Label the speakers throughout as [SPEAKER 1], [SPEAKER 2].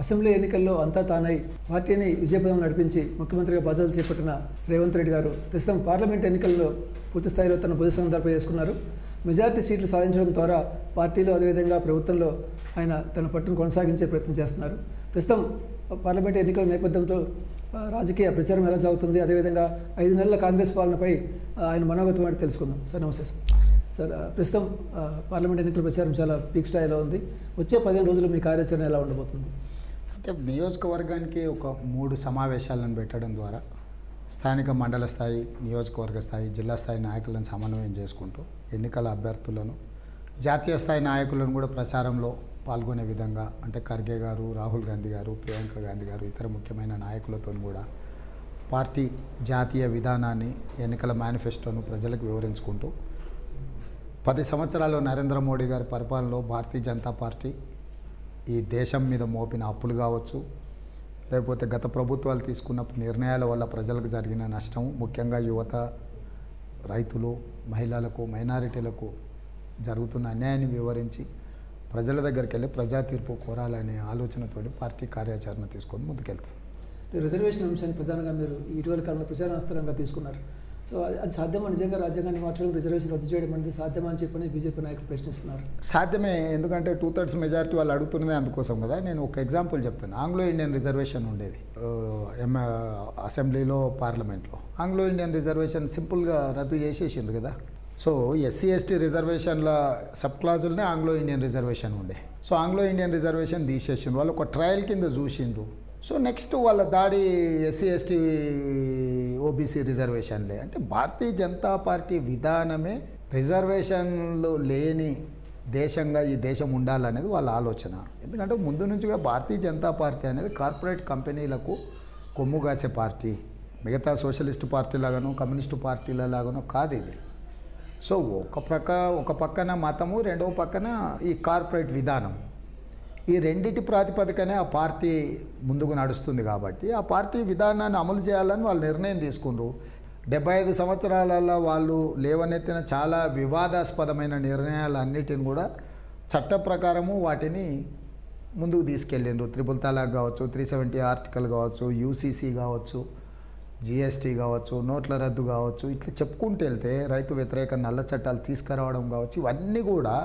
[SPEAKER 1] Assembly ఎన్నికల్లో అంతా తానై పార్టీని విజయపథం నడిపించి ముఖ్యమంత్రిగా బాధ్యతలు చేపట్టిన రేవంత్ రెడ్డి గారు ప్రస్తుతం పార్లమెంట్ ఎన్నికల్లో పూర్తి స్థాయిలో తన పొజిషన్ దర్ప చేసుకున్నారు. మెజార్టీ సీట్లు సాధించడం ద్వారా పార్టీలో అదేవిధంగా ప్రభుత్వంలో ఆయన తన పట్టును కొనసాగించే ప్రయత్నం చేస్తున్నారు. ప్రస్తుతం పార్లమెంట్ ఎన్నికల నేపథ్యంతో రాజకీయ ప్రచారం ఎలా సాగుతుంది, అదేవిధంగా 5 నెలల కాంగ్రెస్ పాలనపై ఆయన మనోగతం అంటే తెలుసుకుందాం. సార్ నమస్తే సార్. ప్రస్తుతం పార్లమెంట్ ఎన్నికల ప్రచారం చాలా పీక్ స్థాయిలో ఉంది. వచ్చే 15 రోజులు మీ కార్యాచరణ ఎలా ఉండబోతుంది?
[SPEAKER 2] అంటే నియోజకవర్గానికి ఒక 3 సమావేశాలను పెట్టడం ద్వారా స్థానిక మండల స్థాయి, నియోజకవర్గ స్థాయి, జిల్లా స్థాయి నాయకులను సమన్వయం చేసుకుంటూ ఎన్నికల అభ్యర్థులను, జాతీయ స్థాయి నాయకులను కూడా ప్రచారంలో పాల్గొనే విధంగా, అంటే ఖర్గే గారు, రాహుల్ గాంధీ గారు, ప్రియాంక గాంధీ గారు, ఇతర ముఖ్యమైన నాయకులతో కూడా పార్టీ జాతీయ విధానాన్ని, ఎన్నికల మేనిఫెస్టోను ప్రజలకు వివరించుకుంటూ 10 సంవత్సరాలు నరేంద్ర మోడీ గారి పరిపాలనలో భారతీయ జనతా పార్టీ ఈ దేశం మీద మోపిన అప్పులు కావచ్చు, లేకపోతే గత ప్రభుత్వాలు తీసుకున్న నిర్ణయాల వల్ల ప్రజలకు జరిగిన నష్టం, ముఖ్యంగా యువత, రైతులు, మహిళలకు, మైనారిటీలకు జరుగుతున్న అన్యాయాన్ని వివరించి ప్రజల దగ్గరికి వెళ్ళి ప్రజా తీర్పు కోరాలనే ఆలోచనతోటి పార్టీ కార్యాచరణ తీసుకొని ముందుకెళ్తాం.
[SPEAKER 1] రిజర్వేషన్ అంశాన్ని ప్రధానంగా మీరు ఇటీవల కాలంలో ప్రచారాస్త్రంగా తీసుకున్నారు. సో అది సాధ్యమా? నిజంగా రాజ్యాంగాన్ని మార్చడం, రిజర్వేషన్ రద్దు చేయడం అనేది సాధ్యమా అని చెప్పని బీజేపీ నాయకులు ప్రశ్నిస్తున్నారు.
[SPEAKER 2] సాధ్యమే, ఎందుకంటే 2/3 మెజారిటీ వాళ్ళు అడుగుతున్నదే అందుకోసం కదా. నేను ఒక ఎగ్జాంపుల్ చెప్తాను. ఆంగ్లో ఇండియన్ రిజర్వేషన్ ఉండేది అసెంబ్లీలో, పార్లమెంట్లో. ఆంగ్లో ఇండియన్ రిజర్వేషన్ సింపుల్గా రద్దు చేసేసిండ్రు కదా. సో ఎస్సీ ఎస్టీ రిజర్వేషన్ల సబ్ క్లాజులనే ఆంగ్లో ఇండియన్ రిజర్వేషన్ ఉండే. సో ఆంగ్లో ఇండియన్ రిజర్వేషన్ తీసేసిండ్రు. వాళ్ళు ఒక ట్రయల్ కింద చూసిండ్రు. సో నెక్స్ట్ వాళ్ళ దాడి ఎస్సీ ఎస్టీ ఓబీసీ రిజర్వేషన్లే. అంటే భారతీయ జనతా పార్టీ విధానమే రిజర్వేషన్లు లేని దేశంగా ఈ దేశం ఉండాలనేది వాళ్ళ ఆలోచన. ఎందుకంటే ముందు నుంచి కూడా భారతీయ జనతా పార్టీ అనేది కార్పొరేట్ కంపెనీలకు కొమ్ము కాసే పార్టీ. మిగతా సోషలిస్టు పార్టీలాగానో కమ్యూనిస్టు పార్టీలలాగానో కాదు ఇది. సో ఒక పక్కన మతము, రెండవ పక్కన ఈ కార్పొరేట్ విధానం. ఈ రెండిటి ప్రాతిపదికనే ఆ పార్టీ ముందుకు నడుస్తుంది. కాబట్టి ఆ పార్టీ విధానాన్ని అమలు చేయాలని వాళ్ళు నిర్ణయం తీసుకున్నారు. 75 సంవత్సరాలలో వాళ్ళు లేవనెత్తిన చాలా వివాదాస్పదమైన నిర్ణయాలన్నిటిని కూడా చట్ట ప్రకారము వాటిని ముందుకు తీసుకెళ్ళిండ్రు. 3 తలాక్ కావచ్చు, 370 ఆర్టికల్ కావచ్చు, యూసీసీ కావచ్చు, జిఎస్టీ కావచ్చు, నోట్ల రద్దు కావచ్చు, ఇట్లా చెప్పుకుంటూ వెళ్తే రైతు వ్యతిరేక నల్ల చట్టాలు తీసుకురావడం కావచ్చు, ఇవన్నీ కూడా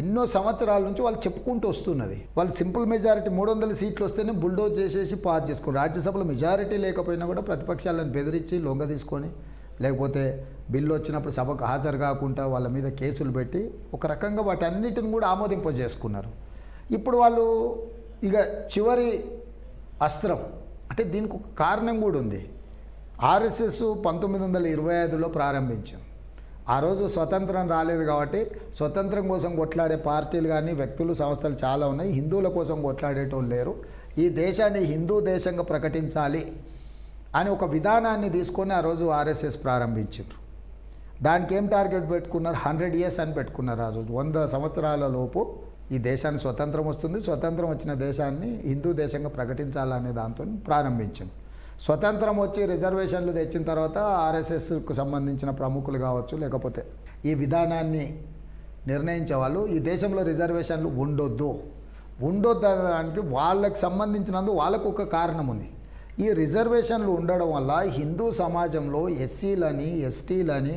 [SPEAKER 2] ఎన్నో సంవత్సరాల నుంచి వాళ్ళు చెప్పుకుంటూ వస్తున్నది. వాళ్ళు సింపుల్ మెజారిటీ 300 సీట్లు వస్తేనే బుల్డోజ్ చేసేసి పాస్ చేసుకోండి. రాజ్యసభలో మెజారిటీ లేకపోయినా కూడా ప్రతిపక్షాలను బెదిరించి లొంగ తీసుకొని, లేకపోతే బిల్లు వచ్చినప్పుడు సభకు హాజరు కాకుండా వాళ్ళ మీద కేసులు పెట్టి ఒక రకంగా వాటన్నిటిని కూడా ఆమోదింపజేసుకున్నారు. ఇప్పుడు వాళ్ళు ఇక చివరి అస్త్రం, అంటే దీనికి ఒక కారణం కూడా ఉంది. ఆర్ఎస్ఎస్ 1925లో ప్రారంభించాం. ఆ రోజు స్వతంత్రం రాలేదు కాబట్టి స్వతంత్రం కోసం కొట్లాడే పార్టీలు కానీ వ్యక్తులు, సంస్థలు చాలా ఉన్నాయి. హిందువుల కోసం కొట్లాడేటోళ్ళు లేరు. ఈ దేశాన్ని హిందూ దేశంగా ప్రకటించాలి అని ఒక విధానాన్ని తీసుకొని ఆ రోజు ఆర్ఎస్ఎస్ ప్రారంభించారు. దానికి ఏం టార్గెట్ పెట్టుకున్నారు? 100 years అని పెట్టుకున్నారు. ఆ రోజు 100 సంవత్సరాల లోపు ఈ దేశానికి స్వతంత్రం వస్తుంది, స్వతంత్రం వచ్చిన దేశాన్ని హిందూ దేశంగా ప్రకటించాలనే దాంతో ప్రారంభించాం. స్వతంత్రం వచ్చి రిజర్వేషన్లు తెచ్చిన తర్వాత ఆర్ఎస్ఎస్కు సంబంధించిన ప్రముఖులు కావచ్చు, లేకపోతే ఈ విధానాన్ని నిర్ణయించే వాళ్ళు ఈ దేశంలో రిజర్వేషన్లు ఉండొద్దు అనడానికి వాళ్ళకి సంబంధించినందుకు వాళ్ళకు ఒక కారణం ఉంది. ఈ రిజర్వేషన్లు ఉండడం వల్ల హిందూ సమాజంలో ఎస్సీలని, ఎస్టీలని,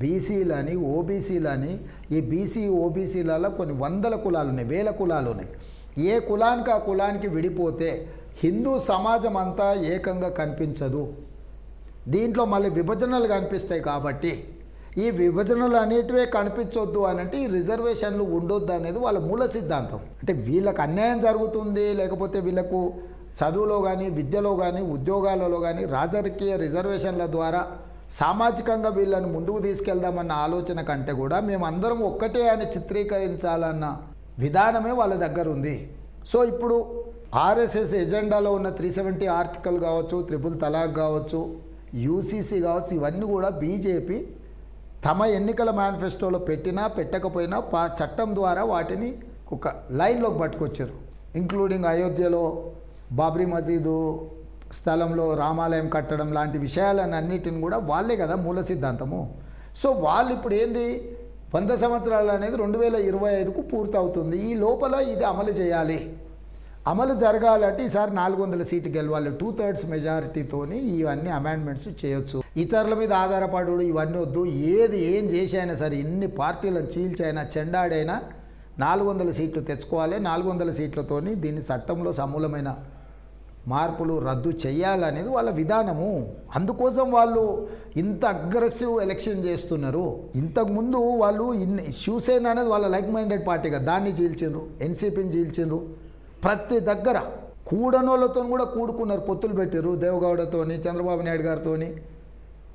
[SPEAKER 2] బీసీలని, ఓబీసీలని, ఈ బీసీ ఓబీసీలలో కొన్ని వందల కులాలు ఉన్నాయి, వేల కులాలు ఉన్నాయి. ఏ కులానికి ఆ కులానికి విడిపోతే హిందూ సమాజం అంతా ఏకంగా కనిపించదు. దీంట్లో మళ్ళీ విభజనలు కనిపిస్తాయి. కాబట్టి ఈ విభజనలు అనేటివే కనిపించొద్దు అని అంటే ఈ రిజర్వేషన్లు ఉండొద్దు అనేది వాళ్ళ మూల సిద్ధాంతం. అంటే వీళ్ళకి అన్యాయం జరుగుతుంది, లేకపోతే వీళ్ళకు చదువులో కానీ, విద్యలో కానీ, ఉద్యోగాలలో కానీ రాజకీయ రిజర్వేషన్ల ద్వారా సామాజికంగా వీళ్ళని ముందుకు తీసుకెళ్దామన్న ఆలోచన కంటే కూడా మేమందరం ఒక్కటే అని చిత్రీకరించాలన్న విధానమే వాళ్ళ దగ్గర ఉంది. సో ఇప్పుడు ఆర్ఎస్ఎస్ ఎజెండాలో ఉన్న 370 ఆర్టికల్ కావచ్చు, 3 తలాక్ కావచ్చు, యూసీసీ కావచ్చు, ఇవన్నీ కూడా బీజేపీ తమ ఎన్నికల మేనిఫెస్టోలో పెట్టినా పెట్టకపోయినా చట్టం ద్వారా వాటిని ఒక లైన్లోకి పట్టుకొచ్చారు. ఇంక్లూడింగ్ అయోధ్యలో బాబ్రీ మసీదు స్థలంలో రామాలయం కట్టడం లాంటి విషయాలన్నిటిని కూడా వాళ్ళే కదా మూల సిద్ధాంతము. సో వాళ్ళు ఇప్పుడు ఏంది 100 సంవత్సరాలు అనేది 2025కు పూర్తవుతుంది. ఈ లోపల ఇది అమలు చేయాలి. అమలు జరగాలంటే ఈసారి 400 సీటు గెలవాలి, 2/3 మెజారిటీతోని ఇవన్నీ అమెండ్మెంట్స్ చేయొచ్చు. ఇతరుల మీద ఆధారపడు ఇవన్నీ వద్దు. ఏం చేసైనా సరే, ఇన్ని పార్టీలను చీల్చైనా చెండాడైనా 400 సీట్లు తెచ్చుకోవాలి. 400 సీట్లతోని దీన్ని చట్టంలో సమూలమైన మార్పులు రద్దు చేయాలనేది వాళ్ళ విధానము. అందుకోసం వాళ్ళు ఇంత అగ్రెసివ్ ఎలక్షన్ చేస్తున్నారు. ఇంతకుముందు వాళ్ళు శివసేన అనేది వాళ్ళ లైక్ మైండెడ్ పార్టీగా దాన్ని చీల్చిండ్రు, ఎన్సీపీని చీల్చిండ్రు. ప్రతి దగ్గర కూడనోళ్ళతో కూడా కూడుకున్నారు, పొత్తులు పెట్టారు దేవగౌడతోని, చంద్రబాబు నాయుడు గారితోని.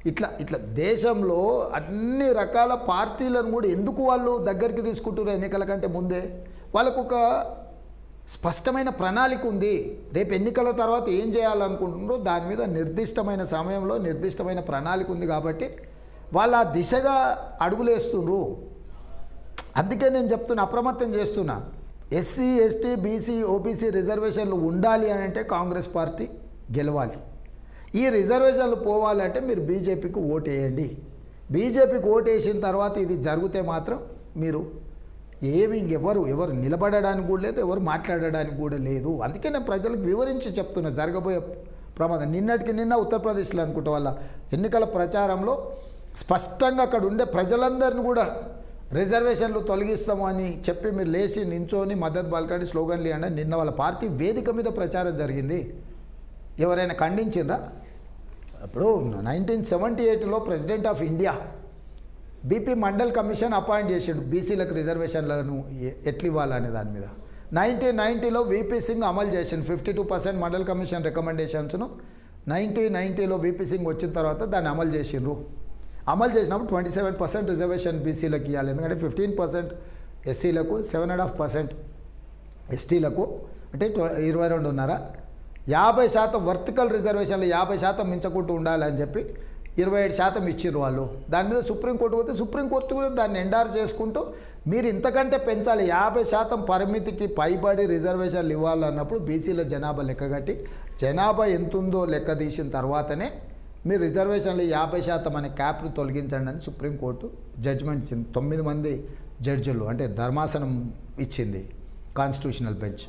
[SPEAKER 2] ఇట్లా దేశంలో అన్ని రకాల పార్టీలను కూడా ఎందుకు వాళ్ళు దగ్గరికి తీసుకుంటారు ఎన్నికల కంటే ముందే? వాళ్ళకు ఒక స్పష్టమైన ప్రణాళిక ఉంది. రేపు ఎన్నికల తర్వాత ఏం చేయాలనుకుంటున్నారో దాని మీద నిర్దిష్టమైన సమయంలో నిర్దిష్టమైన ప్రణాళిక ఉంది. కాబట్టి వాళ్ళు ఆ దిశగా అడుగులేస్తున్నారు. అందుకే నేను చెప్తున్నా, అప్రమత్తం చేస్తున్నా. ఎస్సీ, ఎస్టీ, బీసీ, ఓబీసీ రిజర్వేషన్లు ఉండాలి అని అంటే కాంగ్రెస్ పార్టీ గెలవాలి. ఈ రిజర్వేషన్లు పోవాలంటే మీరు బీజేపీకి ఓటు వేయండి. బీజేపీకి ఓటు వేసిన తర్వాత ఇది జరిగితే మాత్రం మీరు ఇంకెవరు నిలబడడానికి కూడా లేదు, ఎవరు మాట్లాడడానికి కూడా లేదు. అందుకే నేను ప్రజలకు వివరించి చెప్తున్నా జరగబోయే ప్రమాదం. నిన్నటికి నిన్న ఉత్తరప్రదేశ్లో అనుకుంటా వాళ్ళ ఎన్నికల ప్రచారంలో స్పష్టంగా అక్కడ ఉండే ప్రజలందరినీ కూడా రిజర్వేషన్లు తొలగిస్తాము అని చెప్పి మీరు లేచి నించోని మద్దతు పలకండి, స్లోగన్లు ఇవ్వండి. నిన్న వాళ్ళ పార్టీ వేదిక మీద ప్రచారం జరిగింది. ఎవరైనా ఖండించిండ్రా? అప్పుడు 1978లో president of India BP Mandal commission appoint చేసాడు బీసీలకు రిజర్వేషన్లను ఎట్లు ఇవ్వాలనే దాని మీద. 1990లో వీపీ సింగ్ అమలు చేసిండు 52% మండల్ కమిషన్ రికమెండేషన్స్ను. 1990లో వీపీ సింగ్ వచ్చిన తర్వాత దాన్ని అమలు చేసిండ్రు. అమలు చేసినప్పుడు 27% రిజర్వేషన్ బీసీలకు ఇవ్వాలి. ఎందుకంటే 15% ఎస్సీలకు, 7.5% ఎస్టీలకు, అంటే 22.5. 50% వర్టికల్ రిజర్వేషన్లు 50% మించకుండా ఉండాలని చెప్పి 27% ఇచ్చిర్రు వాళ్ళు. దాని మీద సుప్రీంకోర్టు పోతే సుప్రీంకోర్టు కూడా దాన్ని ఎండార్ చేసుకుంటూ మీరు ఇంతకంటే పెంచాలి, 50% పరిమితికి పైబడి రిజర్వేషన్లు ఇవ్వాలన్నప్పుడు బీసీల జనాభా లెక్కగట్టి జనాభా ఎంతుందో లెక్క తీసిన తర్వాతనే మీరు రిజర్వేషన్లు 50% అనే క్యాప్ను తొలగించండి అని సుప్రీంకోర్టు జడ్జిమెంట్ ఇచ్చింది. 9 మంది జడ్జిలు, అంటే ధర్మాసనం ఇచ్చింది, కాన్స్టిట్యూషనల్ బెంచ్.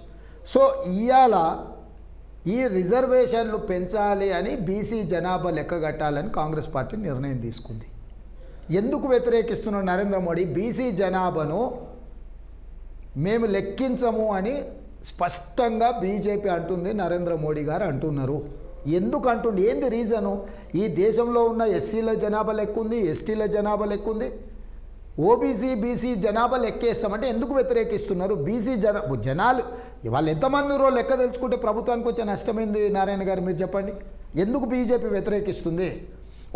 [SPEAKER 2] సో ఇవాళ ఈ రిజర్వేషన్లు పెంచాలి అని బీసీ జనాభా లెక్కగట్టాలని కాంగ్రెస్ పార్టీ నిర్ణయం తీసుకుంది. ఎందుకు వ్యతిరేకిస్తున్న నరేంద్ర మోడీ బీసీ జనాభాను మేము లెక్కించము అని స్పష్టంగా బీజేపీ అంటుంది, నరేంద్ర మోడీ గారు అంటున్నారు. ఎందుకు అంటుండే? ఏంది రీజను? ఈ దేశంలో ఉన్న ఎస్సీల జనాభా లెక్కుంది, ఎస్టీల జనాభా లెక్కుంది, ఓబీసీ బీసీ జనాభా లెక్కేస్తామంటే ఎందుకు వ్యతిరేకిస్తున్నారు? బీసీ జనాలు వాళ్ళు ఎంతమంది రో లెక్క తెలుసుకుంటే ప్రభుత్వానికి వచ్చే నష్టమైంది నారాయణ గారు, మీరు చెప్పండి. ఎందుకు బీజేపీ వ్యతిరేకిస్తుంది?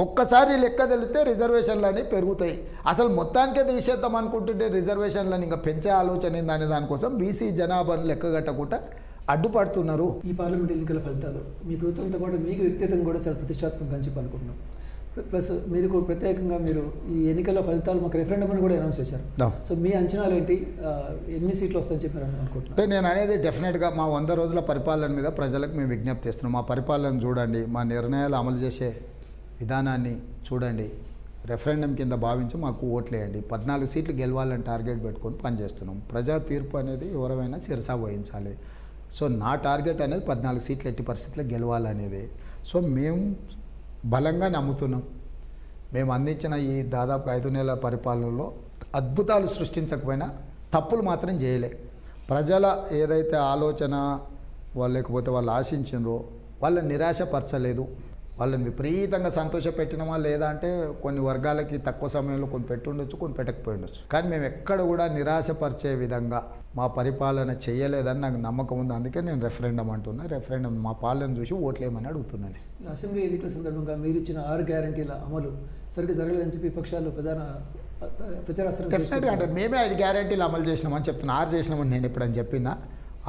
[SPEAKER 2] ఒక్కసారి లెక్క తెలిస్తే రిజర్వేషన్లు అనేవి పెరుగుతాయి. అసలు మొత్తానికే తీసేద్దాం అనుకుంటుంటే రిజర్వేషన్లను ఇంకా పెంచే ఆలోచన ఏందని దానికోసం బీసీ జనాభాను లెక్కగట్టకుండా అడ్డుపడుతున్నారు.
[SPEAKER 1] ఈ పార్లమెంట్ ఎన్నికల ఫలితాలు మీ ప్రభుత్వంతో పాటు మీకు వ్యక్తిగతంగా కూడా చాలా ప్రతిష్టాత్మకంగా అని చెప్పి అనుకుంటున్నాం. ప్లస్ మీరు ప్రత్యేకంగా మీరు ఈ ఎన్నికల ఫలితాలు మాకు రెఫరెండం అని కూడా అనౌన్స్ చేశారు. సో మీ అంచనాలు ఏంటి? ఎన్ని సీట్లు వస్తాయని చెప్పి అనుకుంటున్నాను.
[SPEAKER 2] అంటే నేను అనేది డెఫినెట్గా మా 100 రోజుల పరిపాలన మీద ప్రజలకు మేము విజ్ఞప్తి చేస్తున్నాం. మా పరిపాలన చూడండి, మా నిర్ణయాలు అమలు చేసే విధానాన్ని చూడండి, రెఫరెండం కింద భావించి మాకు ఓట్లు వేయండి. 14 సీట్లు గెలవాలని టార్గెట్ పెట్టుకొని పనిచేస్తున్నాం. ప్రజా తీర్పు అనేది ఎవరైనా శిరసా వహించాలి. సో నా టార్గెట్ అనేది 14 సీట్లు ఎట్టి పరిస్థితుల్లో గెలవాలనేది. సో మేము బలంగా నమ్ముతున్నాం. మేము అందించిన ఈ దాదాపు 5 నెలల పరిపాలనలో అద్భుతాలు సృష్టించకపోయినా తప్పులు మాత్రం చేయలే. ప్రజల ఏదైతే ఆలోచన వాళ్ళు లేకపోతే వాళ్ళు ఆశించినరో వాళ్ళని నిరాశపరచలేదు. వాళ్ళని విపరీతంగా సంతోషపెట్టినమా లేదా అంటే కొన్ని వర్గాలకి తక్కువ సమయంలో కొన్ని పెట్టుండొచ్చు, కొన్ని పెట్టకపోయి ఉండొచ్చు. కానీ మేము ఎక్కడ కూడా నిరాశపరిచే విధంగా మా పరిపాలన చేయలేదని నాకు నమ్మకం ఉంది. అందుకే నేను రెఫరెండం అంటున్నా. రెఫరెండం మా పాలన చూసి ఓట్లేమని అడుగుతున్నాను.
[SPEAKER 1] అసెంబ్లీ ఎన్నికల సందర్భంగా మీరు ఇచ్చిన 6 గ్యారంటీల అమలు సరిగ్గా జరగలేదని చెప్పి విపక్షాలు ప్రధాన ప్రచారాస్త్రం.
[SPEAKER 2] డెఫినెట్గా అంటే మేమే 5 గ్యారంటీలు అమలు చేసినామని చెప్తున్నా. 6 చేసినామని నేను ఎప్పుడని చెప్పినా.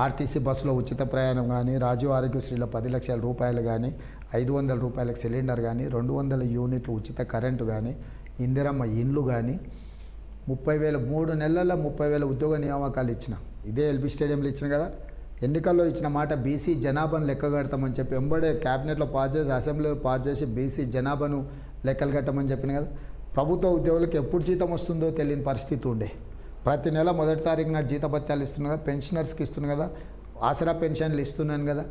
[SPEAKER 2] ఆర్టీసీ బస్సులో ఉచిత ప్రయాణం కానీ, రాజీవ్ ఆరోగ్యశ్రీలో 10 లక్షల రూపాయలు కానీ, 500 రూపాయలకు సిలిండర్ కానీ, 200 యూనిట్లు ఉచిత కరెంటు కానీ, ఇందిరమ్మ ఇండ్లు కానీ, 30,000 3 నెలల్లో 30,000 ఉద్యోగ నియామకాలు ఇచ్చిన. ఇదే ఎల్బీ స్టేడియంలో ఇచ్చిన కదా. ఎన్నికల్లో ఇచ్చిన మాట బీసీ జనాభాను లెక్కగడతామని చెప్పి వెంబడే క్యాబినెట్లో పాస్ చేసి, అసెంబ్లీలో పాస్ చేసి బీసీ జనాభాను లెక్కలు కట్టమని చెప్పిన కదా. ప్రభుత్వ ఉద్యోగులకు ఎప్పుడు జీతం వస్తుందో తెలియని పరిస్థితి ఉండే. ప్రతి నెల 1వ తారీఖు నాడు జీతభత్యాలు ఇస్తున్నారు కదా, పెన్షనర్స్కి ఇస్తున్నారు కదా. ఆసరా పెన్షన్లు ఇస్తున్నాను కదా.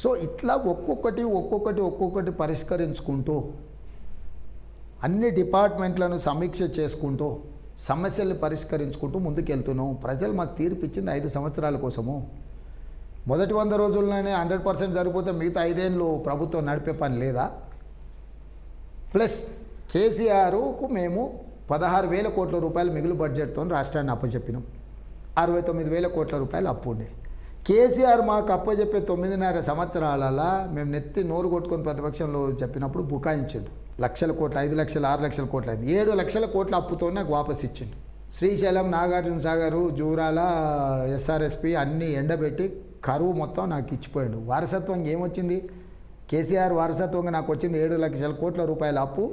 [SPEAKER 2] సో ఇట్లా ఒక్కొక్కటి పరిష్కరించుకుంటూ అన్ని డిపార్ట్మెంట్లను సమీక్ష చేసుకుంటూ సమస్యలు పరిష్కరించుకుంటూ ముందుకెళ్తున్నాం. ప్రజలు మాకు తీర్పు ఇచ్చింది 5 సంవత్సరాల కోసము. మొదటి 100 రోజుల్లోనే 100% సరిపోతే మిగతా 5 ఏళ్ళు ప్రభుత్వం నడిపే పని లేదా? ప్లస్ కేసీఆర్కు మేము 16,000 కోట్ల రూపాయలు మిగులు బడ్జెట్తో రాష్ట్రాన్ని అప్పచెప్పినాం. 69,000 కోట్ల రూపాయలు అప్పు ఉండే. కేసీఆర్ మాకు అప్పచెప్పే 9.5 సంవత్సరాలలో మేము నెత్తి నోరు కొట్టుకొని ప్రతిపక్షంలో చెప్పినప్పుడు బుకాయించాడు. లక్షల కోట్లు, 5 లక్షలు, 6 లక్షల కోట్లు, 7 లక్షల కోట్ల అప్పుతో నాకు వాపస్ ఇచ్చిండు. శ్రీశైలం, నాగార్జున సాగరు, జూరాల, ఎస్ఆర్ఎస్పి అన్నీ ఎండబెట్టి కరువు మొత్తం నాకు ఇచ్చిపోయాడు. వారసత్వంగా ఏమొచ్చింది? కేసీఆర్ వారసత్వంగా నాకు వచ్చింది 7 లక్షల కోట్ల రూపాయల అప్పు,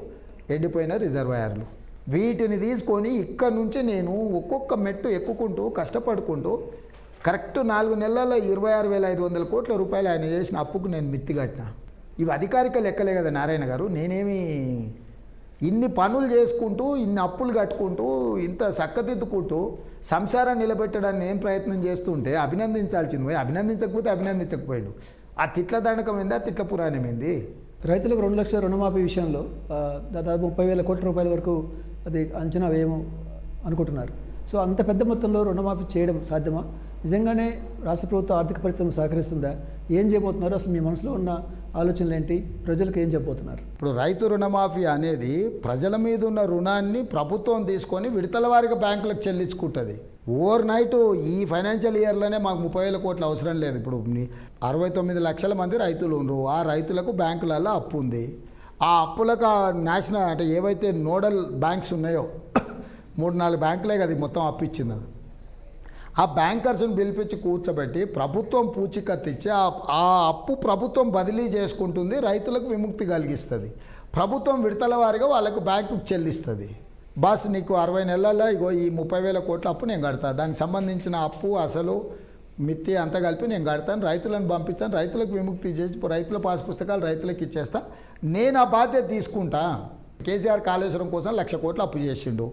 [SPEAKER 2] ఎండిపోయిన రిజర్వాయర్లు. వీటిని తీసుకొని ఇక్కడ నుంచి నేను ఒక్కొక్క మెట్టు ఎక్కుకుంటూ కష్టపడుకుంటూ కరెక్ట్ 4 నెలల్లో 26,500 కోట్ల రూపాయలు ఆయన చేసిన అప్పుకు నేను మిత్తిగట్టిన. ఇవి అధికారిక లెక్కలే కదా నారాయణ గారు. నేనేమి ఇన్ని పనులు చేసుకుంటూ, ఇన్ని అప్పులు కట్టుకుంటూ, ఇంత చక్కదిద్దుకుంటూ సంసారం నిలబెట్టడానికి ఏం ప్రయత్నం చేస్తుంటే అభినందించాల్సింది పోయి అభినందించకపోతే అభినందించకపోయాడు. ఆ తిట్ల దండకం ఏంది, ఆ తిట్ల పురాణం ఏంది?
[SPEAKER 1] రైతులకు 2 లక్షల రుణమాఫీ విషయంలో దాదాపు 30,000 కోట్ల రూపాయల వరకు అది అంచనా వేయము అనుకుంటున్నారు. సో అంత పెద్ద మొత్తంలో రుణమాఫీ చేయడం సాధ్యమా? నిజంగానే రాష్ట్ర ప్రభుత్వ ఆర్థిక పరిస్థితి సహకరిస్తుందా? ఏం చేయబోతున్నారు? అసలు మీ మనసులో ఉన్న ఆలోచనలు ఏంటి? ప్రజలకు ఏం చెప్పబోతున్నారు?
[SPEAKER 2] ఇప్పుడు రైతు రుణమాఫీ అనేది ప్రజల మీద ఉన్న రుణాన్ని ప్రభుత్వం తీసుకొని విడతల వారిగా బ్యాంకులకు చెల్లించుకుంటుంది. ఓవర్ నైట్ ఈ ఫైనాన్షియల్ ఇయర్లోనే మాకు 30,000 కోట్లు అవసరం లేదు. ఇప్పుడు 69 లక్షల మంది రైతులు ఉన్నారు. ఆ రైతులకు బ్యాంకులలో అప్పు ఉంది. ఆ అప్పులకు నేషనల్ అంటే ఏవైతే నోడల్ బ్యాంక్స్ ఉన్నాయో 3-4 బ్యాంకులే కదా మొత్తం అప్పు ఇచ్చింది. ఆ బ్యాంకర్స్ని పిలిపించి కూర్చోబెట్టి ప్రభుత్వం పూచీకత్తు ఇచ్చి ఆ అప్పు ప్రభుత్వం బదిలీ చేసుకుంటుంది, రైతులకు విముక్తి కలిగిస్తుంది. ప్రభుత్వం విడతల వారిగా వాళ్ళకు బ్యాంకుకు చెల్లిస్తుంది. బాస్ నీకు 60 నెలల్లో ఇగో ఈ 30,000 కోట్ల అప్పు నేను కడతాను, దానికి సంబంధించిన అప్పు అసలు మిత్తి అంతా కలిపి నేను కడతాను, రైతులను పంపించాను, రైతులకు విముక్తి చేసి రైతుల పాస్ పుస్తకాలు రైతులకు ఇచ్చేస్తా, నేను ఆ బాధ్యత తీసుకుంటా. కేసీఆర్ కాళేశ్వరం కోసం 1,00,000 కోట్లు అప్పు చేసిండు.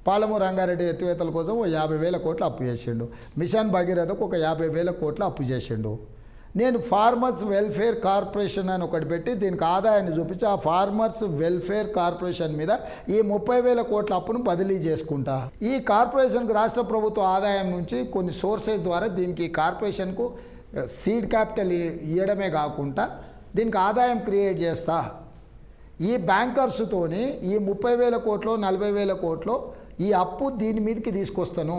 [SPEAKER 2] పాలమూరు రంగారెడ్డి ఎత్తివేతల కోసం 50,000 కోట్లు అప్పు చేసిండు. మిషన్ భగీరథకు 50,000 కోట్లు అప్పు చేసిండు. నేను ఫార్మర్స్ వెల్ఫేర్ కార్పొరేషన్ అని ఒకటి పెట్టి దీనికి ఆదాయాన్ని చూపించి ఆ ఫార్మర్స్ వెల్ఫేర్ కార్పొరేషన్ మీద ఈ 30,000 కోట్ల అప్పును బదిలీ చేసుకుంటా. ఈ కార్పొరేషన్కి రాష్ట్ర ప్రభుత్వ ఆదాయం నుంచి కొన్ని సోర్సెస్ ద్వారా దీనికి కార్పొరేషన్కు సీడ్ క్యాపిటల్ ఇవ్వడమే కాకుండా దీనికి ఆదాయం క్రియేట్ చేస్తా. ఈ బ్యాంకర్స్తోని ఈ 30,000 కోట్లు 40,000 కోట్లు ఈ అప్పు దీని మీదకి తీసుకొస్తాను.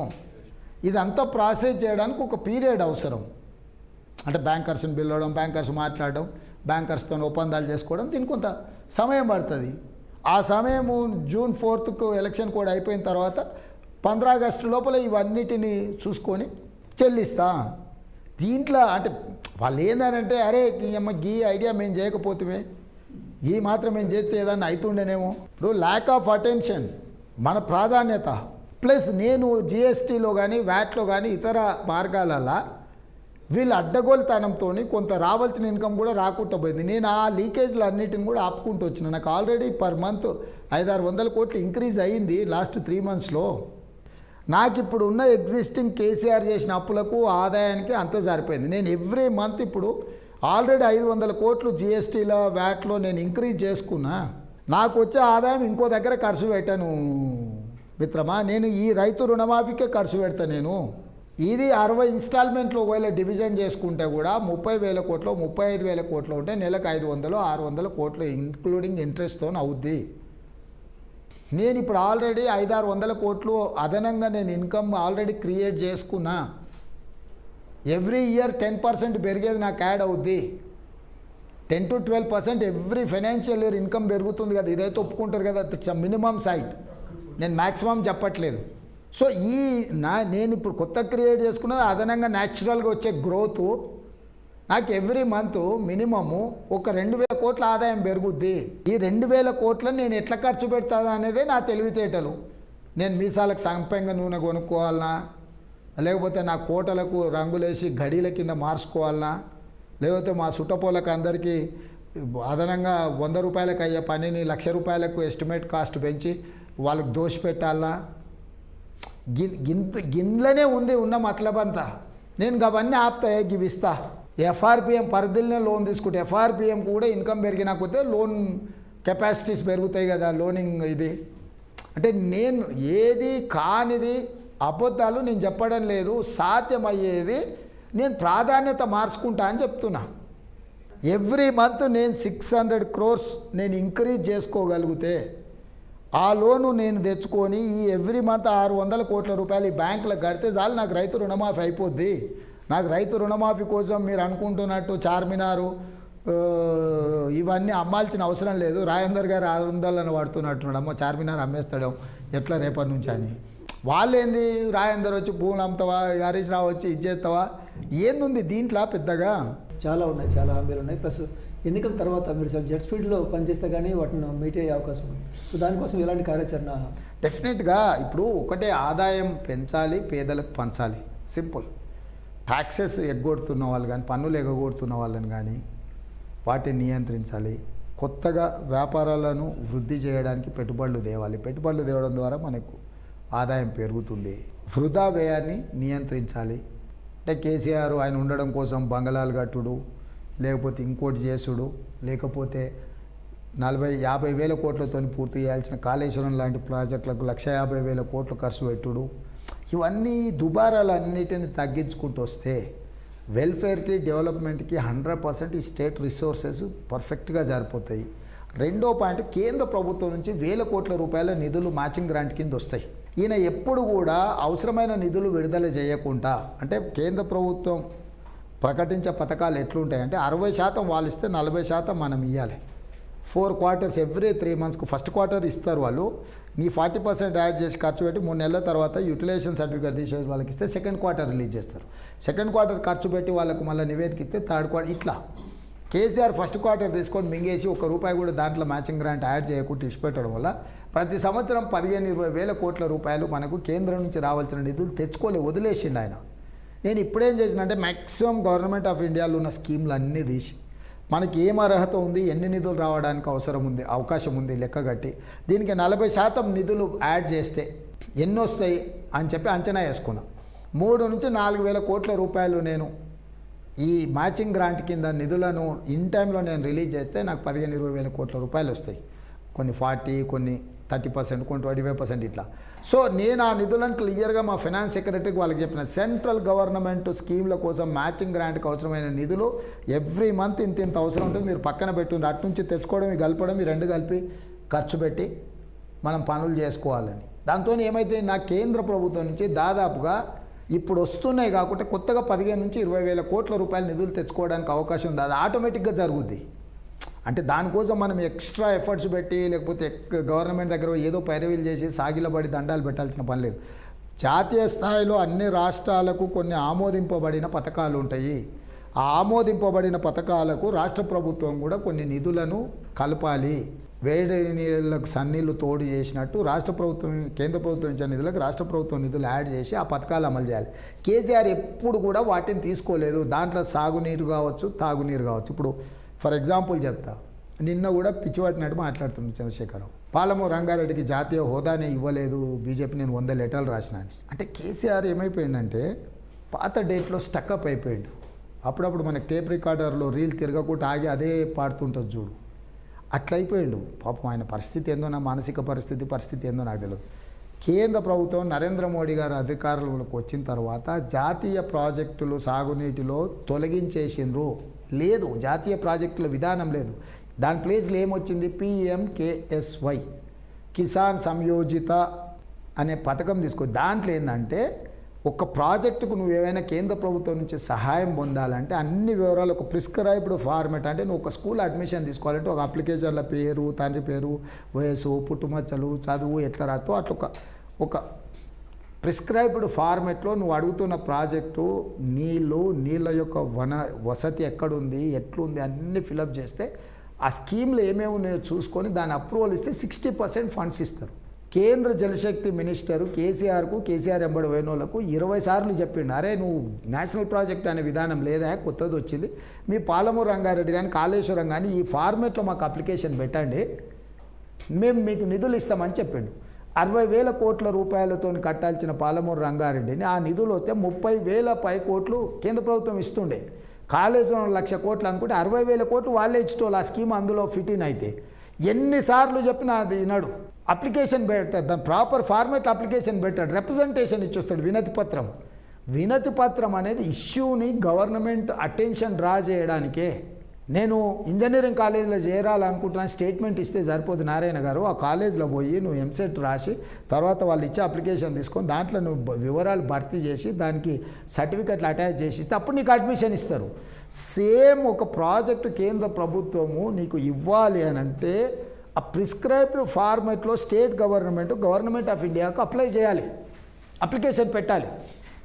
[SPEAKER 2] ఇదంతా ప్రాసెస్ చేయడానికి ఒక పీరియడ్ అవసరం. అంటే బ్యాంకర్స్ని పిలవడం, బ్యాంకర్స్ మాట్లాడడం, బ్యాంకర్స్తో ఒప్పందాలు చేసుకోవడం, దీనికి కొంత సమయం పడుతుంది. ఆ సమయము జూన్ 4కు ఎలక్షన్ కోడ్ అయిపోయిన తర్వాత 15 ఆగస్టు లోపల ఇవన్నిటిని చూసుకొని చెల్లిస్తా. దీంట్లో అంటే వాళ్ళు ఏందనంటే అరే గీ ఐడియా మేము చేయకపోతే ఈ మాత్రం మేము చేస్తే ఏదన్నా అవుతుండేనేమో. ఇప్పుడు ల్యాక్ ఆఫ్ అటెన్షన్ మన ప్రాధాన్యత ప్లస్ నేను జిఎస్టీలో కానీ వ్యాట్లో కానీ ఇతర మార్గాలలో వీళ్ళు అడ్డగోలుతనంతో కొంత రావాల్సిన ఇన్కమ్ కూడా రాకుండా పోయింది. నేను ఆ లీకేజ్లు అన్నిటిని కూడా ఆపుకుంటూ వచ్చిన. నాకు ఆల్రెడీ పర్ మంత్ 500-600 కోట్లు ఇంక్రీజ్ అయ్యింది లాస్ట్ 3 మంత్స్లో. నాకు ఇప్పుడు ఉన్న ఎగ్జిస్టింగ్ కేసీఆర్ చేసిన అప్పులకు ఆదాయానికి అంత సరిపోయింది. నేను ఎవ్రీ మంత్ ఇప్పుడు ఆల్రెడీ 500 కోట్లు జిఎస్టీలో వ్యాట్లో నేను ఇంక్రీజ్ చేసుకున్నా. నాకు వచ్చే ఆదాయం ఇంకో దగ్గర ఖర్చు పెట్టాను మిత్రమా. నేను ఈ రైతు రుణమాఫీకే ఖర్చు పెడతాను. నేను ఇది 60 ఇన్స్టాల్మెంట్లో ఒకవేళ డివిజన్ చేసుకుంటే కూడా 30,000 కోట్లు 35,000 కోట్లు ఉంటే నెలకు 500-600 కోట్లు ఇంక్లూడింగ్ ఇంట్రెస్ట్తో అవుద్ది. నేను ఇప్పుడు ఆల్రెడీ 500-600 కోట్లు అదనంగా నేను ఇన్కమ్ ఆల్రెడీ క్రియేట్ చేసుకున్నా. ఎవ్రీ ఇయర్ 10% పెరిగేది నాకు యాడ్ అవుద్ది. 10-12% ఎవ్రీ ఫైనాన్షియల్ ఇయర్ ఇన్కమ్ పెరుగుతుంది కదా. ఇదైతే ఒప్పుకుంటారు కదా, ఇట్స్ మినిమం సైట్, నేను మ్యాక్సిమం చెప్పట్లేదు. సో నేను ఇప్పుడు కొత్త క్రియేట్ చేసుకున్నది అదనంగా న్యాచురల్గా వచ్చే గ్రోత్ నాకు ఎవ్రీ మంత్ మినిమము ఒక 2,000 కోట్ల ఆదాయం పెరుగుద్ది. ఈ 2,000 కోట్లను నేను ఎట్లా ఖర్చు పెడతాను అనేదే నా తెలివితేటలు. నేను మీసాలకు సంపంగా నూనె కొనుక్కోవాలనా, లేకపోతే నా కోటలకు రంగులేసి గడీల కింద మార్చుకోవాలనా, లేకపోతే మా సుట్టపోలకు అందరికీ అదనంగా 100 రూపాయలకు అయ్యే పనిని 1,00,000 రూపాయలకు ఎస్టిమేట్ కాస్ట్ పెంచి వాళ్ళకు దోషి పెట్టాలనా? గిన్నెలనే ఉంది ఉన్న మతలబంతా. నేను అవన్నీ ఆపుతాయి ఇవి ఇస్తా. ఎఫ్ఆర్పిఎం పరిధిలోనే లోన్ తీసుకుంటే ఎఫ్ఆర్పిఎం కూడా ఇన్కమ్ పెరిగినా కొద్దిగా లోన్ కెపాసిటీస్ పెరుగుతాయి కదా, లోనింగ్ ఇది. అంటే నేను ఏది కానిది అబద్ధాలు నేను చెప్పడం లేదు, సాధ్యమయ్యేది నేను ప్రాధాన్యత మార్చుకుంటా అని చెప్తున్నా. ఎవ్రీ మంత్ నేను 600 crores నేను ఇంక్రీజ్ చేసుకోగలిగితే ఆ లోను నేను తెచ్చుకొని ఈ ఎవ్రీ మంత్ 600 కోట్ల రూపాయలు ఈ బ్యాంకులకు కడితే చాలు, నాకు రైతు రుణమాఫీ అయిపోద్ది. నాకు రైతు రుణమాఫీ కోసం మీరు అనుకుంటున్నట్టు చార్మినారు ఇవన్నీ అమ్మాల్సిన అవసరం లేదు. రాజేందర్ గారు 600 వాడుతున్నట్టున్నాడు, అమ్మ చార్మినార్ అమ్మేస్తాడు ఎట్లా రేపటి నుంచి అని. వాళ్ళేంది రాజేందర్ వచ్చి భూములు అమ్ముతావా, హరీష్ రావు వచ్చి ఇచ్చేస్తావా, ఏందుంది దీంట్లో పెద్దగా?
[SPEAKER 1] చాలా ఉన్నాయి, చాలా హామీలు ఉన్నాయి. ప్లస్ ఎన్నికల తర్వాత మీరు జెట్ స్పీడ్లో పనిచేస్తే కానీ వాటిని మీట్ అయ్యే అవకాశం ఉంది. సో దానికోసం ఎలాంటి కార్యాచరణ?
[SPEAKER 2] డెఫినెట్గా ఇప్పుడు ఒకటే, ఆదాయం పెంచాలి, పేదలకు పంచాలి, సింపుల్. ట్యాక్సెస్ ఎగ్గొడుతున్న వాళ్ళు కానీ, పన్నులు ఎగ్గొడుతున్న వాళ్ళని కానీ వాటిని నియంత్రించాలి. కొత్తగా వ్యాపారాలను వృద్ధి చేయడానికి పెట్టుబడులు తేవాలి. పెట్టుబడులు తేవడం ద్వారా మనకు ఆదాయం పెరుగుతుంది. వృధా వ్యయాన్ని నియంత్రించాలి. అంటే కేసీఆర్ ఆయన ఉండడం కోసం బంగళాలు కట్టుడు, లేకపోతే ఇంకోటి చేసుడు, లేకపోతే 40-50 వేల కోట్లతో పూర్తి చేయాల్సిన కాళేశ్వరం లాంటి ప్రాజెక్టులకు 150,000 కోట్లు ఖర్చు పెట్టుడు, ఇవన్నీ దుబారాలన్నిటిని తగ్గించుకుంటూ వస్తే వెల్ఫేర్కి, డెవలప్మెంట్కి 100% ఈ స్టేట్ రిసోర్సెస్ పర్ఫెక్ట్గా సరిపోతాయి. రెండో పాయింట్, కేంద్ర ప్రభుత్వం నుంచి 1,000 కోట్ల రూపాయల నిధులు మ్యాచింగ్ గ్రాంట్ కింద వస్తాయి. ఈయన ఎప్పుడు కూడా అవసరమైన నిధులు విడుదల చేయకుండా, అంటే కేంద్ర ప్రభుత్వం ప్రకటించే పథకాలు ఎట్లుంటాయంటే 60% వాళ్ళు ఇస్తే 40% మనం ఇవ్వాలి. 4 quarters ఎవ్రీ 3 monthsకు ఫస్ట్ క్వార్టర్ ఇస్తారు వాళ్ళు, నీ 40% యాడ్ చేసి ఖర్చు పెట్టి 3 నెలల తర్వాత యూటిలైజేషన్ సర్టిఫికేట్ తీసేసి వాళ్ళకి ఇస్తే సెకండ్ క్వార్టర్ రిలీజ్ చేస్తారు. సెకండ్ క్వార్టర్ ఖర్చు పెట్టి వాళ్ళకు మళ్ళీ నివేదిక ఇస్తే థర్డ్ క్వార్టర్. ఇట్లా కేసీఆర్ ఫస్ట్ క్వార్టర్ తీసుకొని మింగేసి ₹1 కూడా దాంట్లో మ్యాచింగ్ గ్రాంట్ యాడ్ చేయకుండా ఇచ్చిపెట్టడం వల్ల ప్రతి సంవత్సరం 15-20 వేల కోట్ల రూపాయలు మనకు కేంద్రం నుంచి రావాల్సిన నిధులు తెచ్చుకోలే, వదిలేసిండు ఆయన. నేను ఇప్పుడేం చేసినంటే మ్యాక్సిమం గవర్నమెంట్ ఆఫ్ ఇండియాలో ఉన్న స్కీమ్లు అన్నీ తీసి మనకి ఏం అర్హత ఉంది, ఎన్ని నిధులు రావడానికి అవకాశం ఉంది లెక్క కట్టి దీనికి 40% నిధులు యాడ్ చేస్తే ఎన్ని వస్తాయి అని చెప్పి అంచనా వేసుకున్నాం. 3-4 వేల కోట్ల రూపాయలు నేను ఈ మ్యాచింగ్ గ్రాంట్ కింద నిధులను ఇన్ టైంలో నేను రిలీజ్ చేస్తే నాకు 15-20 వేల కోట్ల రూపాయలు వస్తాయి. కొన్ని 40, కొన్ని 30%, కొన్ని 25% ఇట్లా. సో నేను ఆ నిధులను క్లియర్గా మా ఫైనాన్స్ సెక్రటరీకి వాళ్ళకి చెప్పిన, సెంట్రల్ గవర్నమెంట్ స్కీమ్ల కోసం మ్యాచింగ్ గ్రాంట్కి అవసరమైన నిధులు ఎవ్రీ మంత్ ఇంత అవసరం ఉంటుంది, మీరు పక్కన పెట్టుంది. అటు నుంచి తెచ్చుకోవడం, కలపడం, ఈ రెండు కలిపి ఖర్చు పెట్టి మనం పనులు చేసుకోవాలని. దాంతో ఏమైతే నా కేంద్ర ప్రభుత్వం నుంచి దాదాపుగా ఇప్పుడు వస్తున్నాయి కాకుండా కొత్తగా 15-20 వేల కోట్ల రూపాయల నిధులు తెచ్చుకోవడానికి అవకాశం ఉంది. అది ఆటోమేటిక్గా జరుగుద్ది. అంటే దానికోసం మనం ఎక్స్ట్రా ఎఫర్ట్స్ పెట్టి లేకపోతే గవర్నమెంట్ దగ్గర ఏదో పైరవీలు చేసి సాగిలబడి దండాలు పెట్టాల్సిన పని లేదు. జాతీయ స్థాయిలో అన్ని రాష్ట్రాలకు కొన్ని ఆమోదింపబడిన పథకాలు ఉంటాయి. ఆ ఆమోదింపబడిన పథకాలకు రాష్ట్ర ప్రభుత్వం కూడా కొన్ని నిధులను కలపాలి. వేడి నీళ్ళకు సన్నీళ్ళు తోడు చేసినట్టు రాష్ట్ర ప్రభుత్వం, కేంద్ర ప్రభుత్వం ఇచ్చిన నిధులకు రాష్ట్ర ప్రభుత్వం నిధులు యాడ్ చేసి ఆ పథకాలు అమలు చేయాలి. కేసీఆర్ ఎప్పుడు కూడా వాటిని తీసుకోలేదు. దాంట్లో సాగునీరు కావచ్చు, తాగునీరు కావచ్చు. ఇప్పుడు ఫర్ ఎగ్జాంపుల్ చెప్తా, నిన్న కూడా పిచ్చివాటినట్టు మాట్లాడుతుంది చంద్రశేఖరరావు, పాలమూరు రంగారెడ్డికి జాతీయ హోదానే ఇవ్వలేదు బీజేపీ, నేను 100 లెటర్లు రాసినాను అంటే. కేసీఆర్ ఏమైపోయిందంటే పాత డేట్లో స్టక్అప్ అయిపోయిండు. అప్పుడప్పుడు మనకి టేప్ రికార్డర్లో రీల్ తిరగకుండా ఆగి అదే పాడుతుంటుంది చూడు, అట్లయిపోయిండు. పాపం ఆయన పరిస్థితి ఏందో, నా మానసిక పరిస్థితి ఏందో నాకు తెలియదు. కేంద్ర ప్రభుత్వం నరేంద్ర మోడీ గారు అధికారంలోకి వచ్చిన తర్వాత జాతీయ ప్రాజెక్టులు సాగునీటిలో తొలగించేసిండ్రు. లేదు, జాతీయ ప్రాజెక్టుల విధానం లేదు. దాని ప్లేస్లో ఏమొచ్చింది, PMKSY, కిసాన్ సంయోజిత అనే పథకం తీసుకో. దాంట్లో ఏంటంటే ఒక ప్రాజెక్టుకు నువ్వు ఏమైనా కేంద్ర ప్రభుత్వం నుంచి సహాయం పొందాలంటే అన్ని వివరాలు ఒక ప్రిస్క్రైబ్డ్ ఫార్మెట్, అంటే నువ్వు ఒక స్కూల్ అడ్మిషన్ తీసుకోవాలంటే ఒక అప్లికేషన్ల పేరు, తండ్రి పేరు, వయసు, పుట్టుమచ్చలు, చదువు ఎట్లా రాతో అట్లా ఒక ప్రిస్క్రైబ్డ్ ఫార్మెట్లో నువ్వు అడుగుతున్న ప్రాజెక్టు, నీళ్ళ యొక్క వసతి ఎక్కడుంది, ఎట్లుంది అన్నీ ఫిలప్ చేస్తే ఆ స్కీమ్లో ఏమేమి ఉన్నాయో చూసుకొని దాని అప్రూవల్ ఇస్తే 60% ఫండ్స్ ఇస్తారు. కేంద్ర జలశక్తి మినిస్టరు కేసీఆర్ ఎంబడి పోయినోళ్ళకు 20 సార్లు చెప్పిండు, అరే నువ్వు నేషనల్ ప్రాజెక్ట్ అనే విధానం లేదా, కొత్తది వచ్చింది, మీ పాలమూరు రంగారెడ్డి కానీ కాళేశ్వరం కానీ ఈ ఫార్మేట్లో మాకు అప్లికేషన్ పెట్టండి, మేము మీకు నిధులు ఇస్తామని చెప్పిండు. 60,000 కోట్ల రూపాయలతో కట్టాల్సిన పాలమూరు రంగారెడ్డిని ఆ నిధులు వస్తే 30,000 పై కోట్లు కేంద్ర ప్రభుత్వం ఇస్తుండే. కాలేజీలో 1,00,000 కోట్లు అనుకుంటే 60,000 కోట్లు వాళ్ళే ఇచ్చేటోళ్ళు ఆ స్కీమ్ అందులో ఫిట్ ఇన్ అయితే. ఎన్నిసార్లు చెప్పినా అది వినడు. అప్లికేషన్ పెట్టాడు, దాని ప్రాపర్ ఫార్మేట్ అప్లికేషన్ పెట్టాడు, రిప్రజెంటేషన్ ఇచ్చొస్తాడు, వినతి పత్రం అనేది ఇష్యూని గవర్నమెంట్ అటెన్షన్ డ్రా చేయడానికే. నేను ఇంజనీరింగ్ కాలేజీలో చేరాలనుకుంటున్నాను, స్టేట్మెంట్ ఇస్తే సరిపోదు నారాయణ గారు. ఆ కాలేజీలో పోయి నువ్వు ఎంసెట్ రాసి తర్వాత వాళ్ళు ఇచ్చే అప్లికేషన్ తీసుకొని దాంట్లో నువ్వు వివరాలు భర్తీ చేసి దానికి సర్టిఫికెట్లు అటాచ్ చేసి ఇస్తే అప్పుడు నీకు అడ్మిషన్ ఇస్తారు. సేమ్ ఒక ప్రాజెక్టు కేంద్ర ప్రభుత్వము నీకు ఇవ్వాలి అని అంటే ఆ ప్రిస్క్రైబ్డ్ ఫార్మెట్లో స్టేట్ గవర్నమెంట్ ఆఫ్ ఇండియాకు అప్లై చేయాలి, అప్లికేషన్ పెట్టాలి.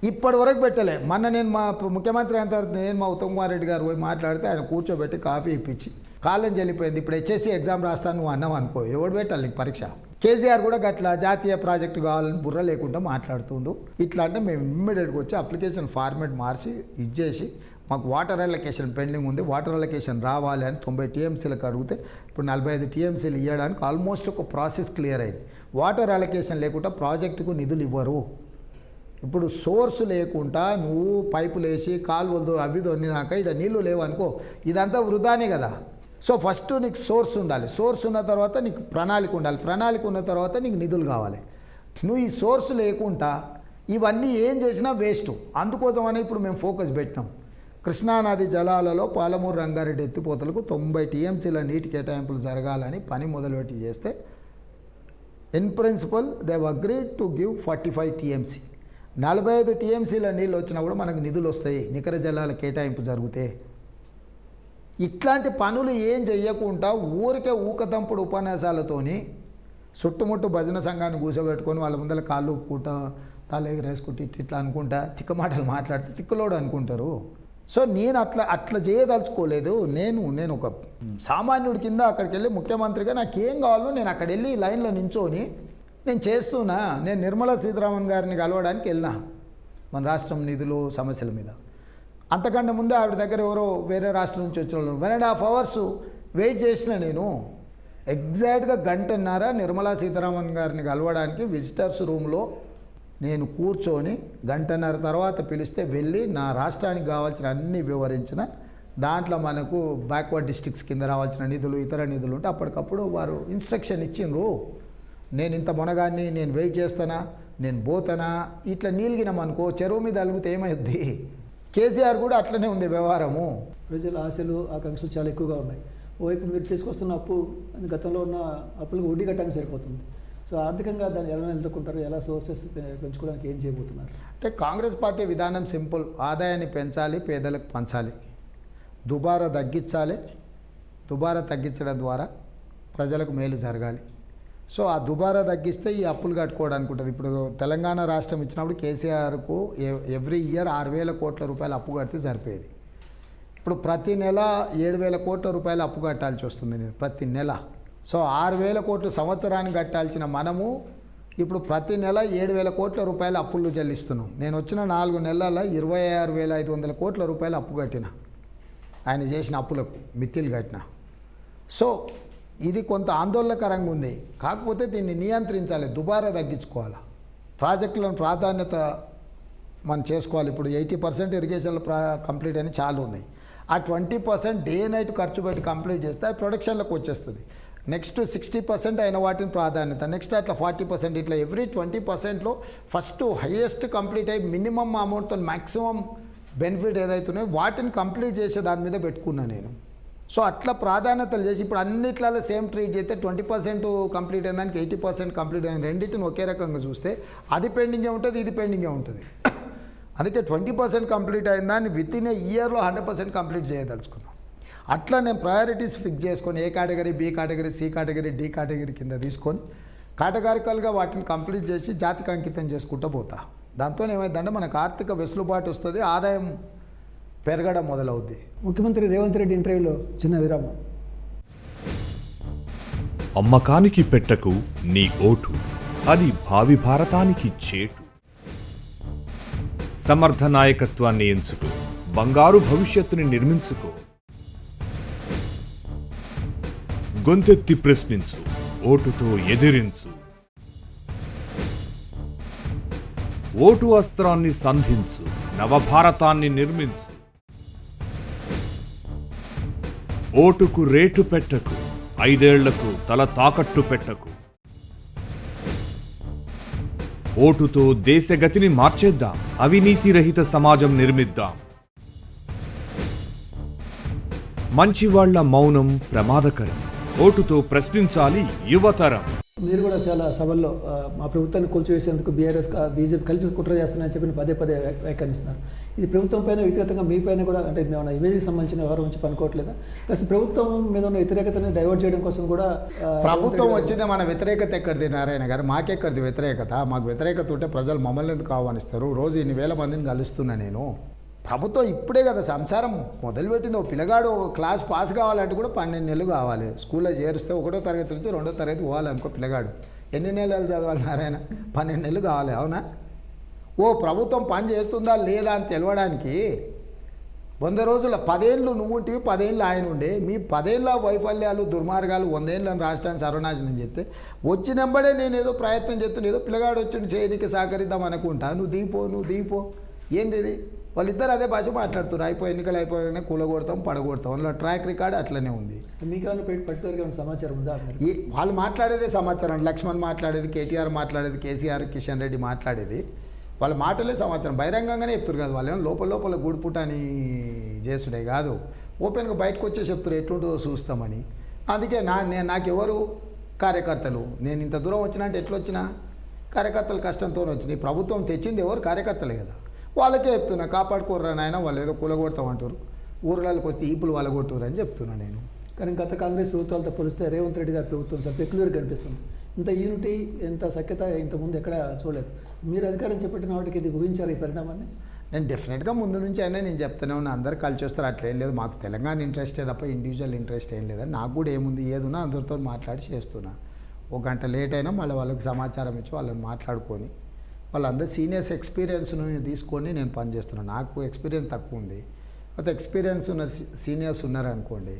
[SPEAKER 2] ఇప్పటి వరకు పెట్టలే. నేను మా ముఖ్యమంత్రి అయిన తర్వాత నేను మా ఉత్తమ్ కుమార్ రెడ్డి గారు పోయి మాట్లాడితే ఆయన కూర్చోబెట్టి కాఫీ ఇప్పించి కాలేజ్ వెళ్ళిపోయింది. ఇప్పుడు HSC ఎగ్జామ్ రాస్తాను నువ్వు అన్నావు అనుకో, ఎవడు పెట్టాలి నీకు పరీక్ష? కేసీఆర్ కూడా గట్లా జాతీయ ప్రాజెక్టు కావాలని బుర్ర లేకుండా మాట్లాడుతుండు. ఇట్లా అంటే మేము ఇమ్మీడియట్గా వచ్చి అప్లికేషన్ ఫార్మేట్ మార్చి ఇచ్చేసి మాకు వాటర్ అలొకేషన్ పెండింగ్ ఉంది, వాటర్ అలొకేషన్ రావాలి అని 90 TMCలకు అడిగితే ఇప్పుడు 45 TMCలు ఇవ్వడానికి ఆల్మోస్ట్ ఒక ప్రాసెస్ క్లియర్ అయింది. వాటర్ అలొకేషన్ లేకుండా ప్రాజెక్టుకు నిధులు ఇవ్వరు. ఇప్పుడు సోర్స్ లేకుండా నువ్వు పైపులు వేసి కాలువలు అవి దొన్నిదాక ఇక్కడ నీళ్ళు లేవనుకో, ఇదంతా వృధానే కదా. సో ఫస్ట్ నీకు సోర్స్ ఉండాలి, సోర్స్ ఉన్న తర్వాత నీకు ప్రణాళిక ఉండాలి, ప్రణాళిక ఉన్న తర్వాత నీకు నిధులు కావాలి. నువ్వు ఈ సోర్స్ లేకుండా ఇవన్నీ ఏం చేసినా వేస్ట్. అందుకోసమని ఇప్పుడు మేము ఫోకస్ పెట్టినాం. కృష్ణానది జలాలలో పాలమూరు రంగారెడ్డి ఎత్తిపోతలకు 90 TMCల నీటి కేటాయింపులు జరగాలని పని మొదలుపెట్టి చేస్తే in principle they agreed to give 45 TMC. 45 TMCల నీళ్ళు వచ్చినా కూడా మనకు నిధులు వస్తాయి నికర జలాల కేటాయింపు జరిగితే. ఇట్లాంటి పనులు ఏం చెయ్యకుండా ఊరికే ఊకదంపుడు ఉపన్యాసాలతోని చుట్టుముట్టు భజన సంఘాన్ని కూర్చోబెట్టుకొని వాళ్ళ ముందర కాళ్ళు ఊపుకుంటా తల ఎగరేసుకుంటూ ఇట్లా అనుకుంటా తిక్క మాటలు మాట్లాడితే తిక్కలోడు అనుకుంటారు. సో నేను అట్లా చేయదలుచుకోలేదు. నేను ఒక సామాన్యుడి కింద అక్కడికి వెళ్ళి ముఖ్యమంత్రిగా నాకేం కావాలో నేను అక్కడ వెళ్ళి లైన్లో నించోని నేను చేస్తున్నా. నేను నిర్మలా సీతారామన్ గారిని కలవడానికి వెళ్ళినా మన రాష్ట్రం నిధులు సమస్యల మీద. అంతకంటే ముందే ఆవిడ దగ్గర ఎవరో వేరే రాష్ట్రం నుంచి వచ్చిన వాళ్ళు 1.5 hours వెయిట్ చేసిన. నేను ఎగ్జాక్ట్గా 1.5 గంట నిర్మలా సీతారామన్ గారిని కలవడానికి విజిటర్స్ రూమ్లో నేను కూర్చొని 1.5 గంట తర్వాత పిలిస్తే వెళ్ళి నా రాష్ట్రానికి కావాల్సిన అన్ని వివరించిన. దాంట్లో మనకు బ్యాక్వర్డ్ డిస్ట్రిక్ట్స్ కింద రావాల్సిన నిధులు ఇతర నిధులు ఉంటే అప్పటికప్పుడు వారు ఇన్స్ట్రక్షన్ ఇచ్చిండ్రు. నేను ఇంత మునగాన్ని నేను వెయిట్ చేస్తానా, నేను పోతానా, ఇట్లా నీలిగినామనుకో చెరువు మీద అలుగుతే ఏమైద్ది. కేసీఆర్ కూడా అట్లనే ఉంది వ్యవహారము.
[SPEAKER 1] ప్రజల ఆశలు ఆకాంక్షలు చాలా ఎక్కువగా ఉన్నాయి. ఓవైపు మీరు తీసుకొస్తున్న అప్పు గతంలో ఉన్న అప్పులకు వడ్డీ కట్టడానికి సరిపోతుంది. సో ఆర్థికంగా దాన్ని ఎలా నిలదొక్కుంటారు, ఎలా సోర్సెస్ పెంచుకోవడానికి ఏం చేయబోతున్నారు?
[SPEAKER 2] అంటే కాంగ్రెస్ పార్టీ విధానం సింపుల్. ఆదాయాన్ని పెంచాలి, పేదలకు పంచాలి, దుబారా తగ్గించాలి. దుబారా తగ్గించడం ద్వారా ప్రజలకు మేలు జరగాలి. సో ఆ దుబారా తగ్గిస్తే ఈ అప్పులు కట్టుకోవడానికి ఉంటుంది. ఇప్పుడు తెలంగాణ రాష్ట్రం ఇచ్చినప్పుడు కేసీఆర్కు ఎవ్రీ ఇయర్ 6,000 కోట్ల రూపాయలు అప్పు కడితే సరిపోయేది. ఇప్పుడు ప్రతి నెల 7,000 కోట్ల రూపాయలు అప్పు కట్టాల్సి వస్తుంది నేను ప్రతి నెల. సో 6,000 కోట్లు సంవత్సరానికి కట్టాల్సిన మనము ఇప్పుడు ప్రతి నెల 7,000 కోట్ల రూపాయల అప్పులు చెల్లిస్తున్నాం. నేను వచ్చిన 4 నెలల 26,500 కోట్ల రూపాయలు అప్పు కట్టిన, ఆయన చేసిన అప్పులకు మిత్తిలు కట్టిన. సో ఇది కొంత ఆందోళనకరంగా ఉంది. కాకపోతే దీన్ని నియంత్రించాలి, దుబారా తగ్గించుకోవాలి, ప్రాజెక్టులను ప్రాధాన్యత మనం చేసుకోవాలి. ఇప్పుడు 80% ఇరిగేషన్లో కంప్లీట్ అని చాలా ఉన్నాయి. ఆ 20% డే నైట్ ఖర్చు పెట్టి కంప్లీట్ చేస్తే ఆ ప్రొడక్షన్లకు వచ్చేస్తుంది. నెక్స్ట్ 60% అయిన వాటిని ప్రాధాన్యత, నెక్స్ట్ అట్లా 40%, ఇట్లా ఎవ్రీ 20%లో ఫస్ట్ హైయెస్ట్ కంప్లీట్ అయ్యి మినిమం అమౌంట్తో మ్యాక్సిమం బెనిఫిట్ ఏదైతున్నాయో వాటిని కంప్లీట్ చేసే దాని మీద పెట్టుకున్నా నేను. సో అట్లా ప్రాధాన్యతలు చేసి ఇప్పుడు అన్నిట్లలో సేమ్ ట్రీట్ చేస్తే 20% కంప్లీట్ అయిన దానికి 80% కంప్లీట్ అయిన రెండింటిని ఒకే రకంగా చూస్తే అది పెండింగే ఉంటుంది, ఇది పెండింగే ఉంటుంది. అందుకే 20% కంప్లీట్ అయిన దాన్ని విత్ ఇన్ ఏ ఇయర్లో 100% కంప్లీట్ చేయదలుచుకున్నాం. అట్లా నేను ప్రయారిటీస్ ఫిక్స్ చేసుకొని A category, B category, C category, D category కింద తీసుకొని కేటగారికల్గా వాటిని కంప్లీట్ చేసి జాతికి అంకితం చేసుకుంటూ పోతా. దాంతో ఏమైందంటే మనకు ఆర్థిక వెసులుబాటు వస్తుంది, ఆదాయం పెరగడం మొదలవుద్ది.
[SPEAKER 1] ముఖ్యమంత్రి రేవంత్ రెడ్డి ఇంటర్వ్యూలో చిన్న విరామం.
[SPEAKER 3] అమ్మకానికి పెట్టకు నీ ఓటు, అది భావి భారతానికి చేటు. సమర్థ నాయకత్వాన్ని ఎంచుకో, బంగారు భవిష్యత్తుని నిర్మించుకో. గొంతెత్తి ప్రశ్నించు, ఓటుతో ఎదిరించు. ఓటు అస్త్రాన్ని సంధించు, నవభారతాన్ని నిర్మించు. ఓటుకు రేటు పెట్టకు, 5 ఏళ్లకు తల తాకట్టు పెట్టకు. ఓటుతో దేశగతిని మార్చేద్దాం, అవినీతి రహిత సమాజం నిర్మిద్దాం. మంచివాళ్ల మౌనం ప్రమాదకరం. ఓటుతో ప్రశ్నించాలి యువతరం.
[SPEAKER 1] మీరు కూడా చాలా సభల్లో మా ప్రభుత్వాన్ని కూల్చివేసేందుకు బీజేపీ కలిపి కుట్ర చేస్తున్నారని చెప్పి పదే పదే వ్యాఖ్యానిస్తున్నారు. ఇది ప్రభుత్వం పైన వ్యక్తిగతంగా మీ పైన కూడా అంటే మేము ఇమేజ్కి సంబంధించిన వ్యవహారం నుంచి పనుకోవట్లేదా? ప్లస్ ప్రభుత్వం మీద ఉన్న వ్యతిరేకతని డైవర్ట్ చేయడం కోసం కూడా
[SPEAKER 2] ప్రభుత్వం వచ్చిందే మన వ్యతిరేకత ఎక్కడిది నారాయణ గారు? మాకెక్కడిది వ్యతిరేకత? మాకు వ్యతిరేకత ఉంటే ప్రజలు మమ్మల్ని ఎందుకు ఆహ్వానిస్తారు? రోజు ఇన్ని వేల మందిని కలుస్తున్నా నేను. ప్రభుత్వం ఇప్పుడే కదా సంసారం మొదలుపెట్టింది. ఒక పిల్లగాడు ఒక క్లాస్ పాస్ కావాలంటే కూడా 12 నెలలు కావాలి. స్కూల్లో చేరిస్తే 1వ తరగతి నుంచి 2వ తరగతి పోవాలనుకో పిల్లగాడు. ఎన్ని నెలలు చదవాలి నారాయణ? 12 నెలలు కావాలి. అవునా? ఓ ప్రభుత్వం పని చేస్తుందా లేదా అని తెలవడానికి 100 రోజుల 10 ఏళ్ళు నువ్వు ఉంటివి, 10 ఏళ్ళు ఆయన ఉండే. మీ 10 ఏళ్ళ వైఫల్యాలు దుర్మార్గాలు 100 ఏళ్ళని రాష్ట్రాన్ని సర్వనాశనం చేస్తే వచ్చినప్పుడే నేను ఏదో ప్రయత్నం చేస్తాను, ఏదో పిల్లగాడు వచ్చి చేయడానికి సహకరిద్దాం అనుకుంటా. నువ్వు దీపో ఏంది ఇది? వాళ్ళిద్దరు అదే భాష మాట్లాడుతున్నారు. ఎన్నికలు అయిపోయినా కూలగొడతాం, పడగొడతాం. వాళ్ళ ట్రాక్ రికార్డ్ అట్లనే ఉంది.
[SPEAKER 1] మీకు పర్టికులర్గా సమాచారం ఉందా?
[SPEAKER 2] వాళ్ళు మాట్లాడేదే సమాచారం. లక్ష్మణ్ మాట్లాడేది, కేటీఆర్ మాట్లాడేది, కేసీఆర్, కిషన్ రెడ్డి మాట్లాడేది, వాళ్ళ మాటలే సమాచారం. బహిరంగంగానే చెప్తారు కదా. వాళ్ళు లోపల గూడుపుట అని చేసుడే కాదు, ఓపెన్గా బయటకు వచ్చే చెప్తారు ఎట్లుంటుందో చూస్తామని. అందుకే నాకెవరు కార్యకర్తలు? నేను ఇంత దూరం వచ్చినా అంటే ఎట్లా వచ్చినా? కార్యకర్తల కష్టంతో వచ్చినాయి. ప్రభుత్వం తెచ్చింది ఎవరు? కార్యకర్తలే కదా. వాళ్ళకే చెప్తున్నా, కాపాడుకోర్రా నాయన, వాళ్ళు ఏదో కూలగొడతామంటారు, ఊర్లకి వస్తే ఈపులు వాళ్ళగొట్టురు అని చెప్తున్నా నేను.
[SPEAKER 1] కానీ గత కాంగ్రెస్ ప్రభుత్వాలతో పోలిస్తే రేవంత్ రెడ్డి గారి ప్రభుత్వం చాలా పెక్యులర్గా కనిపిస్తుంది. ఇంత యూనిటీ, ఇంత సఖ్యత ఇంతకుముందు ఎక్కడ చూడలేదు. మీరు అధికారం చేపట్టిన వాటికి ఇది ఊహించారు ఈ పరిణామాన్ని?
[SPEAKER 2] నేను డెఫినెట్గా ముందు నుంచి అయినా నేను చెప్తూనే ఉన్నా, అందరు కలిసి వస్తారు అట్లేం లేదు. మాకు తెలంగాణ ఇంట్రెస్టే తప్ప ఇండివిజువల్ ఇంట్రెస్ట్ ఏం లేదని. నాకు కూడా ఏముంది, ఏదున్నా అందరితో మాట్లాడి చేస్తున్నా. 1 గంట లేట్ అయినా మళ్ళీ వాళ్ళకి సమాచారం ఇచ్చి వాళ్ళని మాట్లాడుకొని వాళ్ళందరూ సీనియర్స్ ఎక్స్పీరియన్స్ను తీసుకొని నేను పనిచేస్తున్నాను. నాకు ఎక్స్పీరియన్స్ తక్కువ ఉంది, అయితే ఎక్స్పీరియన్స్ ఉన్న సీనియర్స్ ఉన్నారనుకోండి,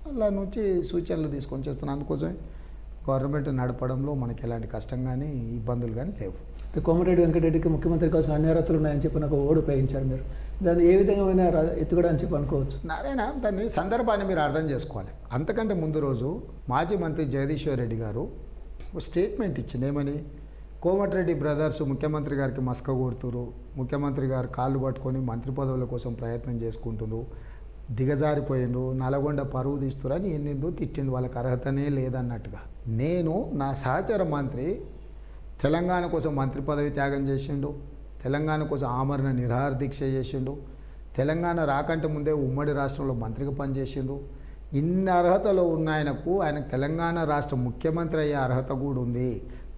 [SPEAKER 2] వాళ్ళ నుంచి సూచనలు తీసుకొని చేస్తున్నాను. అందుకోసమే గవర్నమెంట్ నడపడంలో మనకి ఎలాంటి కష్టం కానీ ఇబ్బందులు కానీ లేవు.
[SPEAKER 1] కోమటిరెడ్డి వెంకటరెడ్డికి ముఖ్యమంత్రి కావాల్సిన అన్ని అర్హతలు ఉన్నాయని చెప్పి నాకు ఓడి ఉపయోగించారు. మీరు దాన్ని ఏ విధంగా ఎత్తుగడ అని చెప్పి అనుకోవచ్చు?
[SPEAKER 2] నారాయణ, దాన్ని సందర్భాన్ని మీరు అర్థం చేసుకోవాలి. అంతకంటే ముందు రోజు మాజీ మంత్రి జగదీశ్వర్ రెడ్డి గారు ఒక స్టేట్మెంట్ ఇచ్చింది. ఏమని? కోమటిరెడ్డి బ్రదర్స్ ముఖ్యమంత్రి గారికి మస్క కొడుతురు, ముఖ్యమంత్రి గారు కాళ్ళు పట్టుకొని మంత్రి పదవుల కోసం ప్రయత్నం చేసుకుంటున్నారు, దిగజారిపోయిండ్రు, నల్గొండ పరువు తీస్తురని ఎన్నెందో తిట్టిండు. వాళ్ళకి అర్హతనే లేదన్నట్టుగా. నేను నా సహచర మంత్రి తెలంగాణ కోసం మంత్రి పదవి త్యాగం చేసిండు, తెలంగాణ కోసం ఆమరణ నిరాహార దీక్ష చేసిండు, తెలంగాణ రాకంటే ముందే ఉమ్మడి రాష్ట్రంలో మంత్రిగా పనిచేసిండు. ఇన్ని అర్హతలు ఉన్న ఆయనకు తెలంగాణ రాష్ట్ర ముఖ్యమంత్రి అయ్యే అర్హత కూడా ఉంది.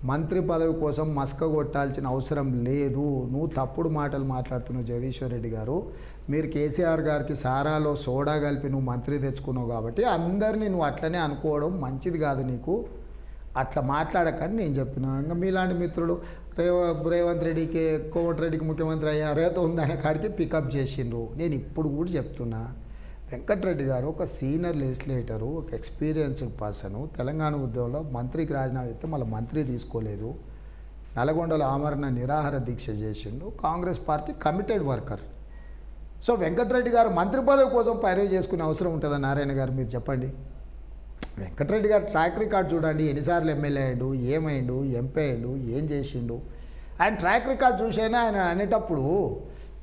[SPEAKER 2] మంత్రి పదవి కోసం మస్క కొట్టాల్సిన అవసరం లేదు. నువ్వు తప్పుడు మాటలు మాట్లాడుతున్నావు జగదీశ్వర్ రెడ్డి గారు. మీరు కేసీఆర్ గారికి సారాలో సోడా కలిపి నువ్వు మంత్రి తెచ్చుకున్నావు కాబట్టి అందరినీ నువ్వు అట్లనే అనుకోవడం మంచిది కాదు. నీకు అట్లా మాట్లాడకని నేను చెప్పిన. ఇంకా మీలాంటి మిత్రులు రేవంత్ రెడ్డికి, కోమటిరెడ్డికి ముఖ్యమంత్రి అయ్యే అర్హత ఉందనే కాడికి పికప్ చేసిండ్రు. నేను ఇప్పుడు కూడా చెప్తున్నా, వెంకటరెడ్డి గారు ఒక సీనియర్ లెజిస్లేటరు, ఒక ఎక్స్పీరియన్స్డ్ పర్సను. తెలంగాణ ఉద్యమంలో మంత్రికి రాజీనామా చేస్తే మళ్ళీ మంత్రి తీసుకోలేదు, నల్గొండలో ఆమరణ నిరాహార దీక్ష చేసిండు. Congress party committed worker. So Venkatreddy గారు మంత్రి పదవి కోసం పైరవి చేసుకునే అవసరం ఉంటుందా నారాయణ గారు? మీరు చెప్పండి. వెంకటరెడ్డి గారు ట్రాక్ రికార్డ్ చూడండి. ఎన్నిసార్లు ఎమ్మెల్యే అయ్యిండు, ఏమైండు, ఎంపీ అయ్యిండు, ఏం చేసిండు. ఆయన ట్రాక్ రికార్డ్ చూసైనా ఆయన అనేటప్పుడు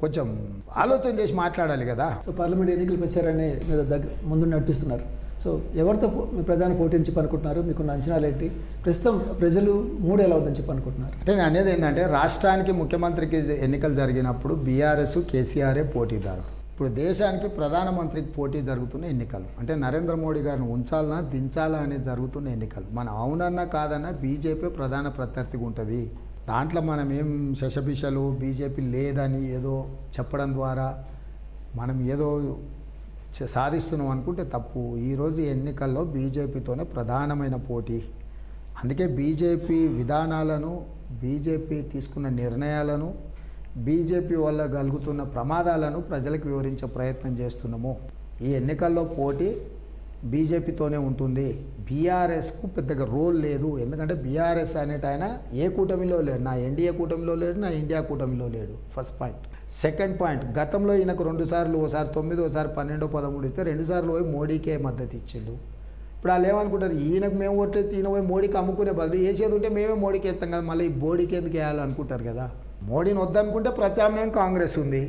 [SPEAKER 2] కొంచెం ఆలోచన చేసి మాట్లాడాలి కదా.
[SPEAKER 1] సో పార్లమెంట్ ఎన్నికల ప్రచారాన్ని మీద ముందు నడిపిస్తున్నారు. సో ఎవరితో ప్రధాన పోటీ నుంచి అనుకుంటున్నారు? మీకున్న అంచనాలు ఏంటి? ప్రస్తుతం ప్రజలు మూడు ఎలా ఉందని చెప్పి అనుకుంటున్నారు?
[SPEAKER 2] అంటే నేను అనేది ఏంటంటే, రాష్ట్రానికి ముఖ్యమంత్రికి ఎన్నికలు జరిగినప్పుడు బీఆర్ఎస్, కేసీఆరే పోటీదారు. ఇప్పుడు దేశానికి ప్రధానమంత్రికి పోటీ జరుగుతున్న ఎన్నికలు. అంటే నరేంద్ర మోడీ గారిని ఉంచాలన్నా దించాలా అనేది జరుగుతున్న ఎన్నికలు. మన అవునన్నా కాదన్నా బీజేపీ ప్రధాన ప్రత్యర్థిగా ఉంటుంది. దాంట్లో మనం ఏం శశభిషలు బీజేపీ లేదని ఏదో చెప్పడం ద్వారా మనం ఏదో సాధిస్తున్నాం అనుకుంటే తప్పు. ఈరోజు ఎన్నికల్లో బీజేపీతోనే ప్రధానమైన పోటీ. అందుకే బీజేపీ విధానాలను, బీజేపీ తీసుకున్న నిర్ణయాలను, బీజేపీ వల్ల కలుగుతున్న ప్రమాదాలను ప్రజలకు వివరించే ప్రయత్నం చేస్తున్నాము. ఈ ఎన్నికల్లో పోటీ బీజేపీతోనే ఉంటుంది, బీఆర్ఎస్కు పెద్దగా రోల్ లేదు. ఎందుకంటే బీఆర్ఎస్ అనేటి ఆయన ఏ కూటమిలో లేడు, నా ఎన్డీఏ కూటమిలో లేడు, నా ఇండియా కూటమిలో లేడు. First point. సెకండ్ పాయింట్, గతంలో ఈయనకు 2 సార్లు, ఓసారి 9, ఓసారి 12, 13 ఇస్తే 2 సార్లు పోయి మోడీకే మద్దతు ఇచ్చిండు. ఇప్పుడు వాళ్ళు ఏమనుకుంటారు, ఈయనకు మేము ఓట్లేదు, ఈయన పోయి మోడీకి అమ్ముకునే బదులు వేసేది ఉంటే మేమే మోడీకి వేస్తాం కదా, మళ్ళీ ఈ మోడీకి ఎందుకు వేయాలనుకుంటారు కదా. మోడీని వద్దనుకుంటే ప్రత్యామ్నాయం కాంగ్రెస్ ఉంది,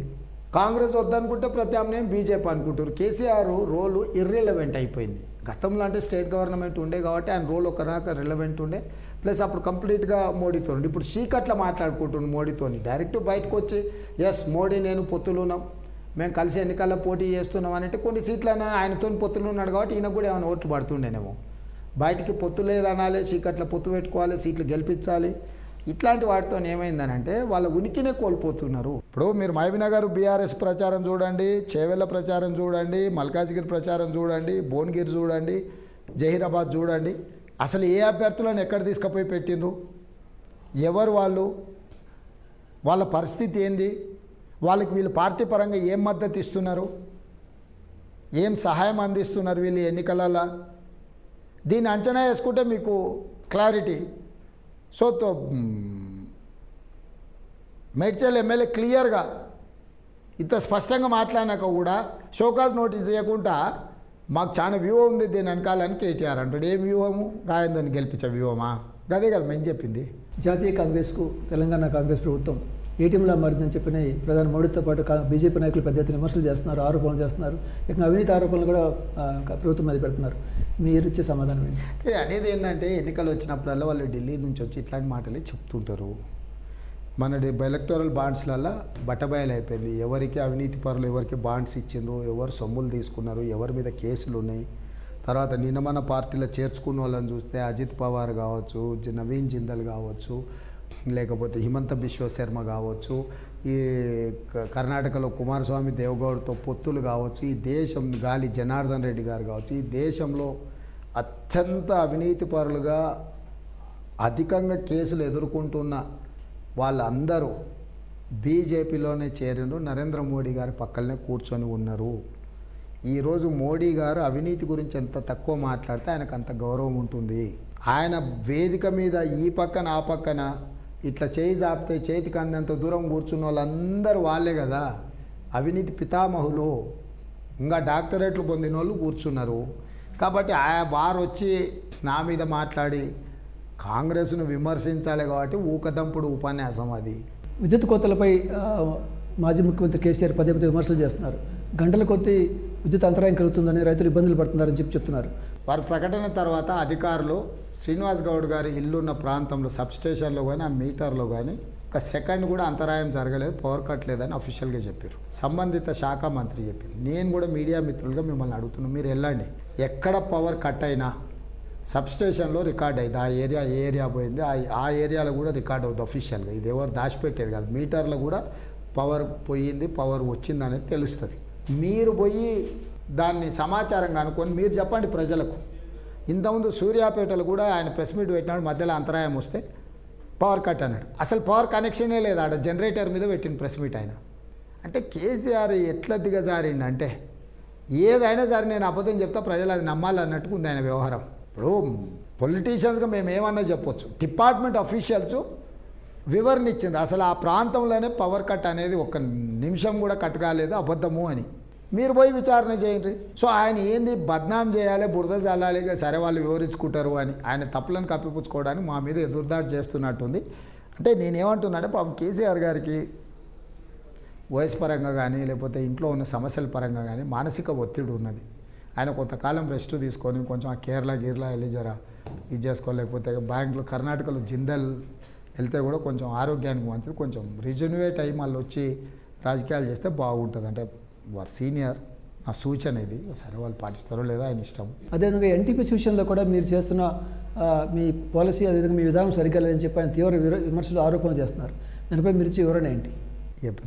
[SPEAKER 2] కాంగ్రెస్ వద్దనుకుంటే ప్రత్యామ్నాయం బీజేపీ అనుకుంటారు. కేసీఆర్ రోలు ఇర్రిలవెంట్ అయిపోయింది. గతంలో అంటే స్టేట్ గవర్నమెంట్ ఉండే కాబట్టి ఆయన రోల్ ఒక రకంగా రిలవెంట్ ఉండే, ప్లస్ అప్పుడు కంప్లీట్గా మోడీతో ఉండి. ఇప్పుడు చీకట్లా మాట్లాడుకుంటుండు మోడీతోని. డైరెక్ట్ బయటకు వచ్చి ఎస్ మోడీ నేను పొత్తులు ఉన్నాం, మేము కలిసి ఎన్నికల్లో పోటీ చేస్తున్నాం అని అంటే కొన్ని సీట్లైనా ఆయనతో పొత్తులు ఉన్నాడు కాబట్టి ఈయన కూడా ఏమైనా ఓట్లు పడుతుండేనేమో. బయటికి పొత్తు లేదనాలి, చీకట్ల పొత్తు పెట్టుకోవాలి, సీట్లు గెలిపించాలి, ఇట్లాంటి వాటితో ఏమైందనంటే వాళ్ళ ఉనికినే కోల్పోతున్నారు. ఇప్పుడు మీరు మహబూబ్నగర్ బీఆర్ఎస్ ప్రచారం చూడండి, చేవెళ్ళ ప్రచారం చూడండి, మల్కాజ్గిరి ప్రచారం చూడండి, భువనగిరి చూడండి, జహీరాబాద్ చూడండి. అసలు ఏ అభ్యర్థులను ఎక్కడ తీసుకుపోయి పెట్టిండ్రు, ఎవరు వాళ్ళు, వాళ్ళ పరిస్థితి ఏంది, వాళ్ళకి వీళ్ళు పార్టీ పరంగా ఏం మద్దతు ఇస్తున్నారు, ఏం సహాయం అందిస్తున్నారు వీళ్ళు ఎన్నికలలో, దీన్ని అంచనా వేసుకుంటే మీకు క్లారిటీ. సో మేడ్చల్ ఎమ్మెల్యే క్లియర్గా ఇంత స్పష్టంగా మాట్లాడినాక కూడా షోకాజ్ నోటీస్ ఇవ్వకుండా మాకు చాలా వ్యూహం ఉంది దీని వెనకాలని కేటీఆర్ అంటాడు. ఏం వ్యూహము, రాయందని గెలిపించే వ్యూహమా? గదే కదా మేము చెప్పింది.
[SPEAKER 1] జాతీయ కాంగ్రెస్కు తెలంగాణ కాంగ్రెస్ ప్రభుత్వం ఏటీఎంలా మారిందని చెప్పిన ప్రధాని మోడీతో పాటు బీజేపీ నాయకులు పెద్ద ఎత్తున విమర్శలు చేస్తున్నారు, ఆరోపణలు చేస్తున్నారు, ఇక అవినీతి ఆరోపణలు కూడా ప్రభుత్వం మీద పెడుతున్నారు. మీరు ఇచ్చే సమాధానం ఏంటి?
[SPEAKER 2] అనేది ఏంటంటే ఎన్నికలు వచ్చినప్పుడల్లా వాళ్ళు ఢిల్లీ నుంచి వచ్చి ఇట్లాంటి మాటలే చెప్తుంటారు. మన ఎలక్టోరల్ బాండ్స్లలో బట్టబయలు అయిపోయింది. ఎవరికి అవినీతి పరులు ఎవరికి బాండ్స్ ఇచ్చిండ్రు, ఎవరు సొమ్ములు తీసుకున్నారు, ఎవరి మీద కేసులు ఉన్నాయి. తర్వాత నిన్న మన పార్టీలో చేర్చుకున్న వాళ్ళని చూస్తే అజిత్ పవార్ కావచ్చు, నవీన్ జిందల్ కావచ్చు, లేకపోతే హిమంత బిశ్వ శర్మ కావచ్చు, ఈ కర్ణాటకలో కుమారస్వామి దేవగౌడ్తో పొత్తులు కావచ్చు, ఈ దేశం గాలి జనార్దన్ రెడ్డి గారు కావచ్చు, ఈ దేశంలో అత్యంత అవినీతి పరులుగా అధికంగా కేసులు ఎదుర్కొంటున్న వాళ్ళందరూ బీజేపీలోనే చేరిండ్రు, నరేంద్ర మోడీ గారి పక్కనే కూర్చొని ఉన్నారు. ఈరోజు మోడీ గారు అవినీతి గురించి ఎంత తక్కువ మాట్లాడితే ఆయనకు అంత గౌరవం ఉంటుంది. ఆయన వేదిక మీద ఈ పక్కన ఆ పక్కన ఇట్లా చేయి జాపితే చేతికి అందంత దూరం కూర్చున్న వాళ్ళందరూ వాళ్ళే కదా అవినీతి పితామహులు. ఇంకా డాక్టరేట్లు పొందిన వాళ్ళు కూర్చున్నారు. కాబట్టి వారు వచ్చి నా మీద మాట్లాడి కాంగ్రెస్ను విమర్శించాలి కాబట్టి ఊకదంపుడు ఉపన్యాసం అది.
[SPEAKER 1] విద్యుత్ కోతలపై మాజీ ముఖ్యమంత్రి కేసీఆర్ పదే పదే విమర్శలు చేస్తున్నారు. గంటల కొద్దీ విద్యుత్ అంతరాయం కలుగుతుందని, రైతులు ఇబ్బందులు పడుతున్నారని చెప్తున్నారు.
[SPEAKER 2] వారి ప్రకటన తర్వాత అధికారులు శ్రీనివాస్ గౌడ్ గారి ఇల్లున్న ప్రాంతంలో సబ్స్టేషన్లో కానీ ఆ మీటర్లో కానీ ఒక సెకండ్ కూడా అంతరాయం జరగలేదు, పవర్ కట్ లేదని అఫీషియల్గా చెప్పారు. సంబంధిత శాఖ మంత్రి చెప్పారు. నేను కూడా మీడియా మిత్రులుగా మిమ్మల్ని అడుగుతున్నాను, మీరు వెళ్ళండి, ఎక్కడ పవర్ కట్ అయినా సబ్స్టేషన్లో రికార్డ్ అయింది. ఆ ఏరియా ఏ ఏరియా పోయింది ఆ ఏరియాలో కూడా రికార్డ్ అవుతుంది అఫీషియల్గా. ఇది ఎవరు దాచిపెట్టేది కాదు. మీటర్లో కూడా పవర్ పోయింది, పవర్ వచ్చింది అనేది తెలుస్తుంది. మీరు పోయి దాన్ని సమాచారంగా అనుకొని మీరు చెప్పండి ప్రజలకు. ఇంతకుముందు సూర్యాపేటలో కూడా ఆయన ప్రెస్ మీట్ పెట్టినాడు, మధ్యలో అంతరాయం వస్తే పవర్ కట్ అన్నాడు. అసలు పవర్ కనెక్షనే లేదు, ఆడ జనరేటర్ మీద పెట్టిన ప్రెస్ మీట్ ఆయన. అంటే కేసీఆర్ ఎట్లా దిగజారిండి అంటే ఏదైనా సరే నేను అబద్ధం చెప్తా, ప్రజలు అది నమ్మాలన్నట్టుగా ఉంది ఆయన వ్యవహారం. ఇప్పుడు పొలిటీషియన్స్గా మేము ఏమన్నా చెప్పొచ్చు, డిపార్ట్మెంట్ అఫీషియల్స్ వివరణ ఇచ్చింది అసలు ఆ ప్రాంతంలోనే పవర్ కట్ అనేది ఒక్క నిమిషం కూడా కట్ కాలేదు, అబద్ధము అని. మీరు పోయి విచారణ చేయండి. సో ఆయన ఏంది బద్నాం చేయాలి, బురద చల్లాలి, సరే వాళ్ళు వివరించుకుంటారు అని ఆయన తప్పులను కప్పిపుచ్చుకోవడానికి మా మీద ఎదురుదాడి చేస్తున్నట్టుంది. అంటే నేనేమంటున్నానంటే పాపం కేసీఆర్ గారికి వయసు పరంగా కానీ లేకపోతే ఇంట్లో ఉన్న సమస్యల పరంగా కానీ మానసిక ఒత్తిడి ఉన్నది. ఆయన కొంతకాలం రెస్ట్ తీసుకొని కొంచెం ఆ కేరళ వెళ్ళి జరా ఇది చేసుకోలేకపోతే బ్యాంకులో కర్ణాటకలో జిందల్ వెళ్తే కూడా కొంచెం ఆరోగ్యానికి మంచిది, కొంచెం రిజన్యువేట్ అయ్యి మళ్ళీ వచ్చి రాజకీయాలు చేస్తే బాగుంటుంది. అంటే వారు సీనియర్, నా సూచన ఇది. సరే వాళ్ళు పాటిస్తారో లేదో ఆయన ఇష్టం.
[SPEAKER 1] అదేవిధంగా ఎన్టీపీసీ విషయంలో కూడా మీరు చేస్తున్న మీ పాలసీ అదేవిధంగా మీ విధానం సరిగ్గా లేదని చెప్పి ఆయన తీవ్ర విమర్శలు ఆరోపణలు చేస్తున్నారు. దానిపై మీరు ఇచ్చే వివరణ ఏంటి?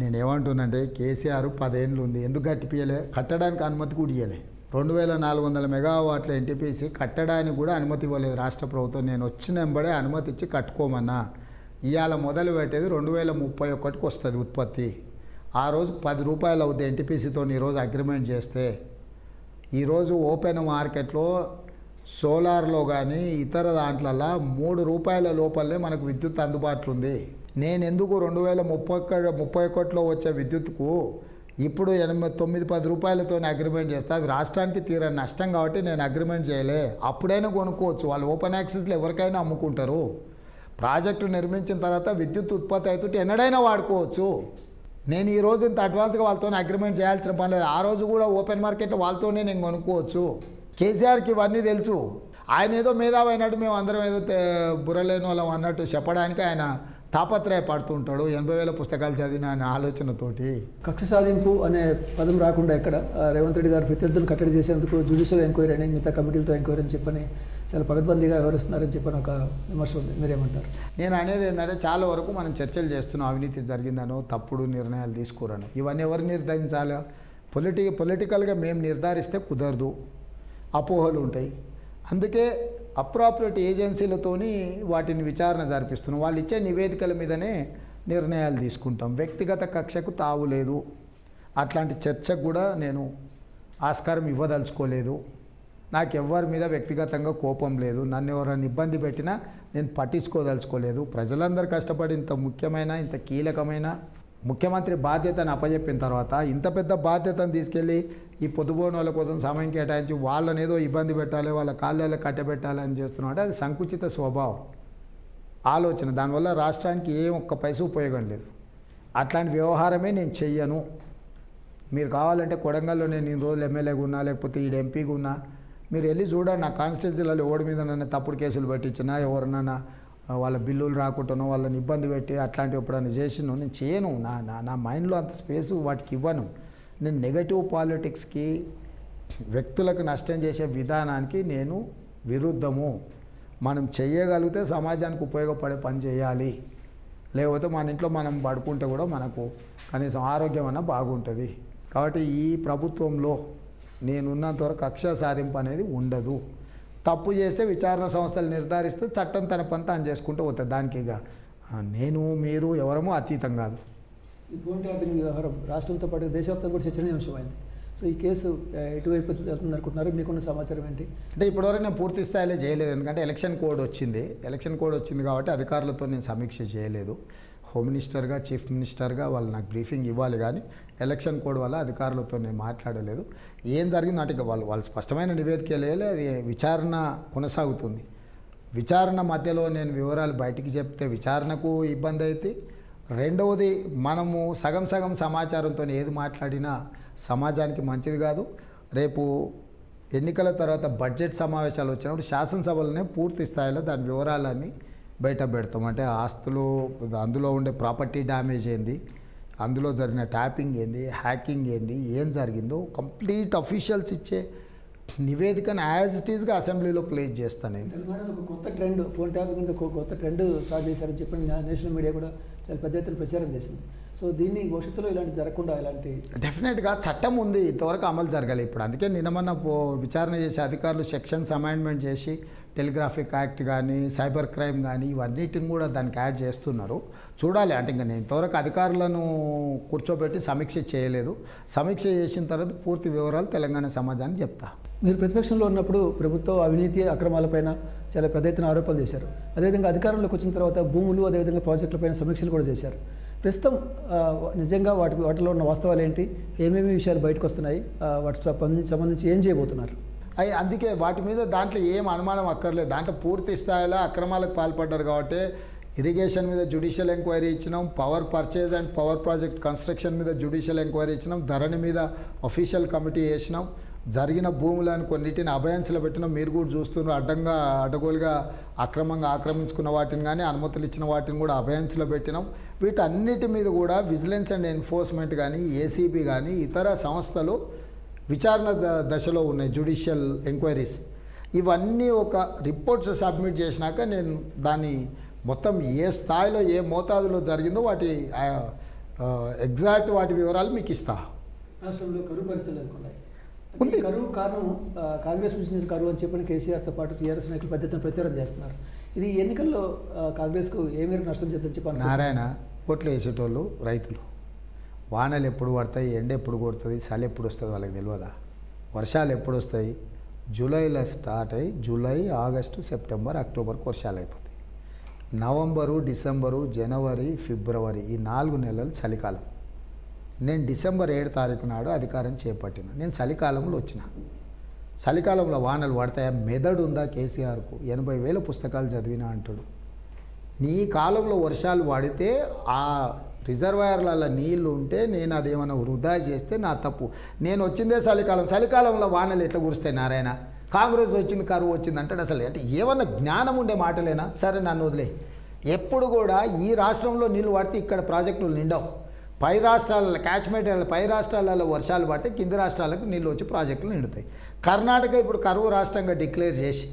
[SPEAKER 2] నేను ఏమంటున్నానంటే కేసీఆర్ 10 ఏళ్ళు ఉంది, ఎందుకు కట్టిపియలే? కట్టడానికి అనుమతి కూడా ఇవ్వలే. 2400 మెగావాట్ల ఎన్టీపీసీ కట్టడానికి కూడా అనుమతి ఇవ్వలేదు రాష్ట్ర ప్రభుత్వం. నేను వచ్చిన వెంబడే అనుమతి ఇచ్చి కట్టుకోమన్నా. ఇవాళ మొదలు పెట్టేది 2031కి వస్తుంది ఉత్పత్తి. ఆ రోజు 10 రూపాయలు అవుతుంది ఎన్టీపీసీతో ఈరోజు అగ్రిమెంట్ చేస్తే. ఈరోజు ఓపెన్ మార్కెట్లో సోలార్లో కానీ ఇతర దాంట్లల్లో ₹3 లోపలనే మనకు విద్యుత్ అందుబాటులో ఉంది. నేను ఎందుకు 2031లో వచ్చే విద్యుత్కు ఇప్పుడు 8-9-10 రూపాయలతో అగ్రిమెంట్ చేస్తే అది రాష్ట్రానికి తీరా నష్టం కాబట్టి నేను అగ్రిమెంట్ చేయలే. అప్పుడైనా కొనుక్కోవచ్చు, వాళ్ళు ఓపెన్ యాక్సెస్లో ఎవరికైనా అమ్ముకుంటారు. ప్రాజెక్టు నిర్మించిన తర్వాత విద్యుత్ ఉత్పత్తి అవుతుంటే ఎన్నడైనా వాడుకోవచ్చు. నేను ఈ రోజు ఇంత అడ్వాన్స్గా వాళ్ళతో అగ్రిమెంట్ చేయాల్సిన పని లేదు. ఆ రోజు కూడా ఓపెన్ మార్కెట్లో వాళ్ళతోనే నేను కొనుక్కోవచ్చు. కేసీఆర్కి ఇవన్నీ తెలుసు. ఆయన ఏదో మేధావి అయినట్టు మేము అందరం ఏదో బుర్రలేని వాళ్ళం అన్నట్టు చెప్పడానికి ఆయన తాపత్రయపడుతుంటాడు. 80,000 పుస్తకాలు చదివిన అనే ఆలోచనతోటి.
[SPEAKER 1] కక్ష సాధింపు అనే పదం రాకుండా ఎక్కడ రేవంత్ రెడ్డి గారు ప్రత్యర్థులను కట్టడి చేసేందుకు జ్యుడిషియల్ ఎంక్వైరీ అని మిగతా కమిటీలతో ఎంక్వైరీ అని చెప్పని చాలా పగడ్బందీగా వ్యవహరిస్తున్నారని చెప్పని ఒక విమర్శ ఉంది. మీరేమంటారు?
[SPEAKER 2] నేను అనేది ఏంటంటే చాలా వరకు మనం చర్చలు చేస్తున్నాం, అవినీతి జరిగిందనో తప్పుడు నిర్ణయాలు తీసుకోరను. ఇవన్నీ ఎవరు నిర్ధారించాలి? పొలిటికల్గా మేము నిర్ధారిస్తే కుదరదు, అపోహలు ఉంటాయి. అందుకే అప్రాప్రియేట్ ఏజెన్సీలతోని వాటిని విచారణ జరిపిస్తున్నాం. వాళ్ళు ఇచ్చే నివేదికల మీదనే నిర్ణయాలు తీసుకుంటాం. వ్యక్తిగత కక్షకు తావు లేదు. అట్లాంటి చర్చకు కూడా నేను ఆస్కారం ఇవ్వదలుచుకోలేదు. నాకు ఎవరి మీద వ్యక్తిగతంగా కోపం లేదు. నన్ను ఎవరైనా ఇబ్బంది పెట్టినా నేను పట్టించుకోదలుచుకోలేదు. ప్రజలందరూ కష్టపడి ఇంత ముఖ్యమైన ఇంత కీలకమైన ముఖ్యమంత్రి బాధ్యతను అప్పచెప్పిన తర్వాత ఇంత పెద్ద బాధ్యతను తీసుకెళ్ళి ఈ పొద్దుపోని వాళ్ళ కోసం సమయం కేటాయించి వాళ్ళని ఏదో ఇబ్బంది పెట్టాలి, వాళ్ళ కాళ్ళలో కట్టబెట్టాలి అని చేస్తున్నాం అంటే అది సంకుచిత స్వభావం ఆలోచన. దానివల్ల రాష్ట్రానికి ఒక్క పైసా ఉపయోగం లేదు. అట్లాంటి వ్యవహారమే నేను చెయ్యను. మీరు కావాలంటే కొడంగల్లో నేను ఇన్ని రోజులు ఎమ్మెల్యేగా ఉన్నా, లేకపోతే ఈడ ఎంపీగా ఉన్నా, మీరు వెళ్ళి చూడండి. నా కాన్స్టిట్యున్సీలలో ఓడి మీద నన్ను తప్పుడు కేసులు పెట్టించినా, ఎవరినైనా వాళ్ళ బిల్లులు రాకుండానో వాళ్ళని ఇబ్బంది పెట్టి అట్లాంటివి ఎప్పుడైనా చేసినో నేను చేయను. నా మైండ్లో అంత స్పేసు వాటికి ఇవ్వను. నేను నెగటివ్ పాలిటిక్స్కి, వ్యక్తులకు నష్టం చేసే విధానానికి నేను విరుద్ధము. మనం చేయగలిగితే సమాజానికి ఉపయోగపడే పని చేయాలి. లేకపోతే మన ఇంట్లో మనం పడుకుంటే కూడా మనకు కనీసం ఆరోగ్యం అన్న బాగుంటుంది. కాబట్టి ఈ ప్రభుత్వంలో నేనున్నంతవరకు కక్ష సాధింపు అనేది ఉండదు. తప్పు చేస్తే విచారణ సంస్థలు నిర్ధారిస్తే చట్టం తన పని తాను చేసుకుంటూ పోతుంది. దానికి ఇక నేను మీరు ఎవరమో అతీతం కాదు.
[SPEAKER 1] ఈ ఫోన్ ట్యాపింగ్ వ్యవహారం రాష్ట్రంతో పాటు దేశవ్యాప్తంగా కూడా చర్చనీయాంశమైంది. సో ఈ కేసు ఎటువైపు వెళ్తుంది అనుకుంటున్నారు? మీకున్న సమాచారం ఏంటి?
[SPEAKER 2] అంటే ఇప్పటివరకు నేను పూర్తి స్థాయిలో చేయలేదు. ఎందుకంటే ఎలక్షన్ కోడ్ వచ్చింది కాబట్టి అధికారులతో నేను సమీక్ష చేయలేదు. హోమ్ మినిస్టర్గా, చీఫ్ మినిస్టర్గా వాళ్ళు నాకు బ్రీఫింగ్ ఇవ్వాలి, కానీ ఎలక్షన్ కోడ్ వల్ల అధికారులతో నేను మాట్లాడలేదు. ఏం జరిగిందో అంటే వాళ్ళు స్పష్టమైన నివేదిక లేదు. అది విచారణ కొనసాగుతుంది. విచారణ మధ్యలో నేను వివరాలు బయటికి చెప్తే విచారణకు ఇబ్బంది అయితే, రెండవది మనము సగం సమాచారంతో ఏది మాట్లాడినా సమాజానికి మంచిది కాదు. రేపు ఎన్నికల తర్వాత బడ్జెట్ సమావేశాలు వచ్చినప్పుడు శాసనసభలోనే పూర్తి స్థాయిలో దాని వివరాలన్నీ బయట పెడతాం. అంటే ఆస్తులు, అందులో ఉండే ప్రాపర్టీ డ్యామేజ్ ఏంది, అందులో జరిగిన ట్యాపింగ్ ఏంది, హ్యాకింగ్ ఏంది, ఏం జరిగిందో కంప్లీట్ అఫీషియల్స్ ఇచ్చే నివేదికను యాజ్ ఇట్ ఈస్గా అసెంబ్లీలో ప్లేస్ చేస్తాను. నేను
[SPEAKER 1] తెలంగాణలో ఒక కొత్త ట్రెండ్, ఫోన్ ట్యాపింగ్ మీద కొత్త ట్రెండ్ స్టార్ట్ చేశారని చెప్పి నేషనల్ మీడియా కూడా చాలా పెద్ద ఎత్తున ప్రచారం చేసింది. సో దీన్ని భవిష్యత్తులో ఇలాంటి జరగకుండా ఇలాంటి
[SPEAKER 2] డెఫినెట్గా చట్టం ఉంది, ఇంతవరకు అమలు జరగాలి. ఇప్పుడు అందుకే నిన్నమన్న విచారణ చేసే అధికారులు సెక్షన్స్ అమెండ్మెంట్ చేసి టెలిగ్రాఫిక్ యాక్ట్ కానీ, సైబర్ క్రైమ్ కానీ ఇవన్నిటిని కూడా దానికి యాడ్ చేస్తున్నారు. చూడాలి. అంటే ఇంకా నేను ఇంతవరకు అధికారులను కూర్చోబెట్టి సమీక్ష చేయలేదు. సమీక్ష చేసిన తర్వాత పూర్తి వివరాలు తెలంగాణ సమాజానికి చెప్తా.
[SPEAKER 1] మీరు ప్రతిపక్షంలో ఉన్నప్పుడు ప్రభుత్వం అవినీతి అక్రమాలపైన చాలా పెద్ద ఎత్తున ఆరోపణలు చేశారు. అదేవిధంగా అధికారంలోకి వచ్చిన తర్వాత భూములు, అదేవిధంగా ప్రాజెక్టులపైన సమీక్షలు కూడా చేశారు. ప్రస్తుతం నిజంగా వాటిలో ఉన్న వాస్తవాలు ఏంటి, ఏమేమి విషయాలు బయటకు వస్తున్నాయి, వాటికి సంబంధించి ఏం చేయబోతున్నారు?
[SPEAKER 2] అందుకే వాటి మీద దాంట్లో ఏం అనుమానం అక్కర్లేదు. దాంట్లో పూర్తి స్థాయిలో అక్రమాలకు పాల్పడ్డారు కాబట్టి ఇరిగేషన్ మీద జ్యుడిషియల్ ఎంక్వైరీ ఇచ్చినాం, power purchase and power project construction మీద జ్యుడిషియల్ ఎంక్వైరీ ఇచ్చినాం, ధరణి మీద అఫీషియల్ కమిటీ వేసినాం, జరిగిన భూములను కొన్నిటిని అభయాన్స్లో పెట్టినాం. మీరు కూడా చూస్తున్నారు, అడ్డగోలుగా అక్రమంగా ఆక్రమించుకున్న వాటిని కానీ, అనుమతులు ఇచ్చిన వాటిని కూడా అభయాన్స్లో పెట్టినాం. వీటన్నిటి మీద కూడా విజిలెన్స్ అండ్ ఎన్ఫోర్స్మెంట్ కానీ, ఏసీబీ కానీ ఇతర సంస్థలు విచారణ దశలో ఉన్నాయి. జ్యుడిషియల్ ఎంక్వైరీస్ ఇవన్నీ ఒక రిపోర్ట్స్ సబ్మిట్ చేసినాక నేను దాన్ని మొత్తం ఏ స్థాయిలో ఏ మోతాదులో జరిగిందో వాటి ఎగ్జాక్ట్ వాటి వివరాలు మీకు ఇస్తా.
[SPEAKER 1] రాష్ట్రంలో కరువు పరిస్థితులు ఉన్నాయి. కరువు కారణం కాంగ్రెస్ సూచించిన కరువు అని చెప్పని కేసీఆర్తో పాటు టీఆర్ఎస్ నాయకులు పెద్ద ఎత్తున ప్రచారం చేస్తున్నారు. ఇది ఎన్నికల్లో కాంగ్రెస్కు ఏ మేరకు నష్టం చేద్దని చెప్పాను.
[SPEAKER 2] నారాయణ ఓట్లు వేసేటోళ్ళు రైతులు. వానలు ఎప్పుడు పడతాయి, ఎండ ఎప్పుడు కొడుతుంది, చలి ఎప్పుడు వస్తుంది వాళ్ళకి తెలియదా? వర్షాలు ఎప్పుడు వస్తాయి? జూలైలో స్టార్ట్ అయ్యి జూలై, ఆగస్టు, సెప్టెంబర్, అక్టోబర్కి వర్షాలు అయిపోతాయి. నవంబరు, డిసెంబరు, జనవరి, ఫిబ్రవరి ఈ 4 నెలలు చలికాలం. నేను డిసెంబర్ 7 తారీఖు నాడు అధికారం చేపట్టిన. నేను చలికాలంలో వచ్చిన. చలికాలంలో వానలు పడతాయా? మెదడు ఉందా కేసీఆర్కు? 80,000 పుస్తకాలు చదివినా అంటాడు. నీ కాలంలో వర్షాలు పడితే ఆ రిజర్వాయర్లలో నీళ్లు ఉంటే నేను అదేమైనా వృధా చేస్తే నా తప్పు. నేను వచ్చిందే చలికాలం. చలికాలంలో వానలు ఎట్లా కురుస్తాయి నారాయణ? కాంగ్రెస్ వచ్చింది, కరువు వచ్చింది అంటాడు. అసలు అంటే ఏమన్నా జ్ఞానం ఉండే మాటలేనా? సరే నన్ను వదిలే. ఎప్పుడు కూడా ఈ రాష్ట్రంలో నీళ్ళు పడితే ఇక్కడ ప్రాజెక్టులు నిండవు. పై రాష్ట్రాలలో క్యాచ్మెంట్ పై రాష్ట్రాలలో వర్షాలు పడితే కింది రాష్ట్రాలకు నీళ్ళు వచ్చి ప్రాజెక్టులు నిండుతాయి. కర్ణాటక ఇప్పుడు కరువు రాష్ట్రంగా డిక్లేర్ చేసి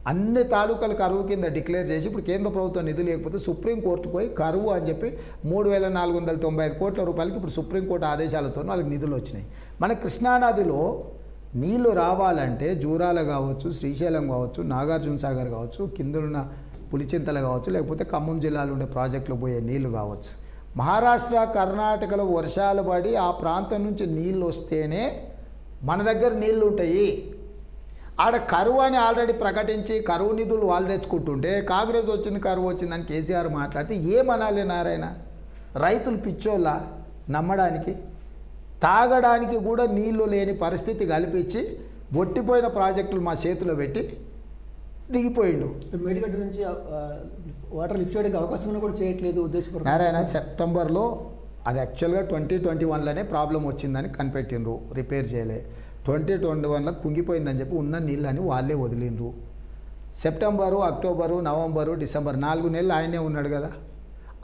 [SPEAKER 2] అన్ని తాలూకాలు కరువు కింద డిక్లేర్ చేసి ఇప్పుడు కేంద్ర ప్రభుత్వం నిధులు లేకపోతే సుప్రీంకోర్టుకు పోయి కరువు అని చెప్పి 3,495 కోట్ల రూపాయలకి ఇప్పుడు సుప్రీంకోర్టు ఆదేశాలతో వాళ్ళకి నిధులు వచ్చినాయి. మన కృష్ణానదిలో నీళ్లు రావాలంటే జూరాల కావచ్చు, శ్రీశైలం కావచ్చు, నాగార్జున సాగర్ కావచ్చు, కిందనున్న పులిచింతల కావచ్చు, లేకపోతే ఖమ్మం జిల్లాలో ఉండే ప్రాజెక్టులు పోయే నీళ్లు కావచ్చు. మహారాష్ట్ర, కర్ణాటకలో వర్షాలు పడి ఆ ప్రాంతం నుంచి నీళ్ళు వస్తేనే మన దగ్గర నీళ్లు ఉంటాయి. ఆడ కరువు అని ఆల్రెడీ ప్రకటించి కరువు నిధులు వాళ్ళు తెచ్చుకుంటుంటే కాంగ్రెస్ వచ్చింది, కరువు వచ్చిందని కేసీఆర్ మాట్లాడితే ఏమనాలి నారాయణ? రైతులు పిచ్చోళ్ళ నమ్మడానికి? తాగడానికి కూడా నీళ్లు లేని పరిస్థితి కల్పించి బొట్టిపోయిన ప్రాజెక్టులు మా చేతిలో పెట్టి దిగిపోయిండు.
[SPEAKER 1] మేడిగడ్డ నుంచి వాటర్ లిఫ్ట్ చేయడానికి అవకాశం ఉన్నా కూడా చేయట్లేదు ఉద్దేశపూర్వకంగా.
[SPEAKER 2] నారాయణ సెప్టెంబర్లో అది యాక్చువల్గా 2021లోనే ప్రాబ్లం వచ్చిందని కనిపెట్టిండ్రు, రిపేర్ చేయలే. 2021లో కుంగిపోయిందని చెప్పి ఉన్న నీళ్ళని వాళ్ళే వదిలిండ్రు. సెప్టెంబరు, అక్టోబరు, నవంబరు, డిసెంబర్ 4 నెలలు ఆయనే ఉన్నాడు కదా.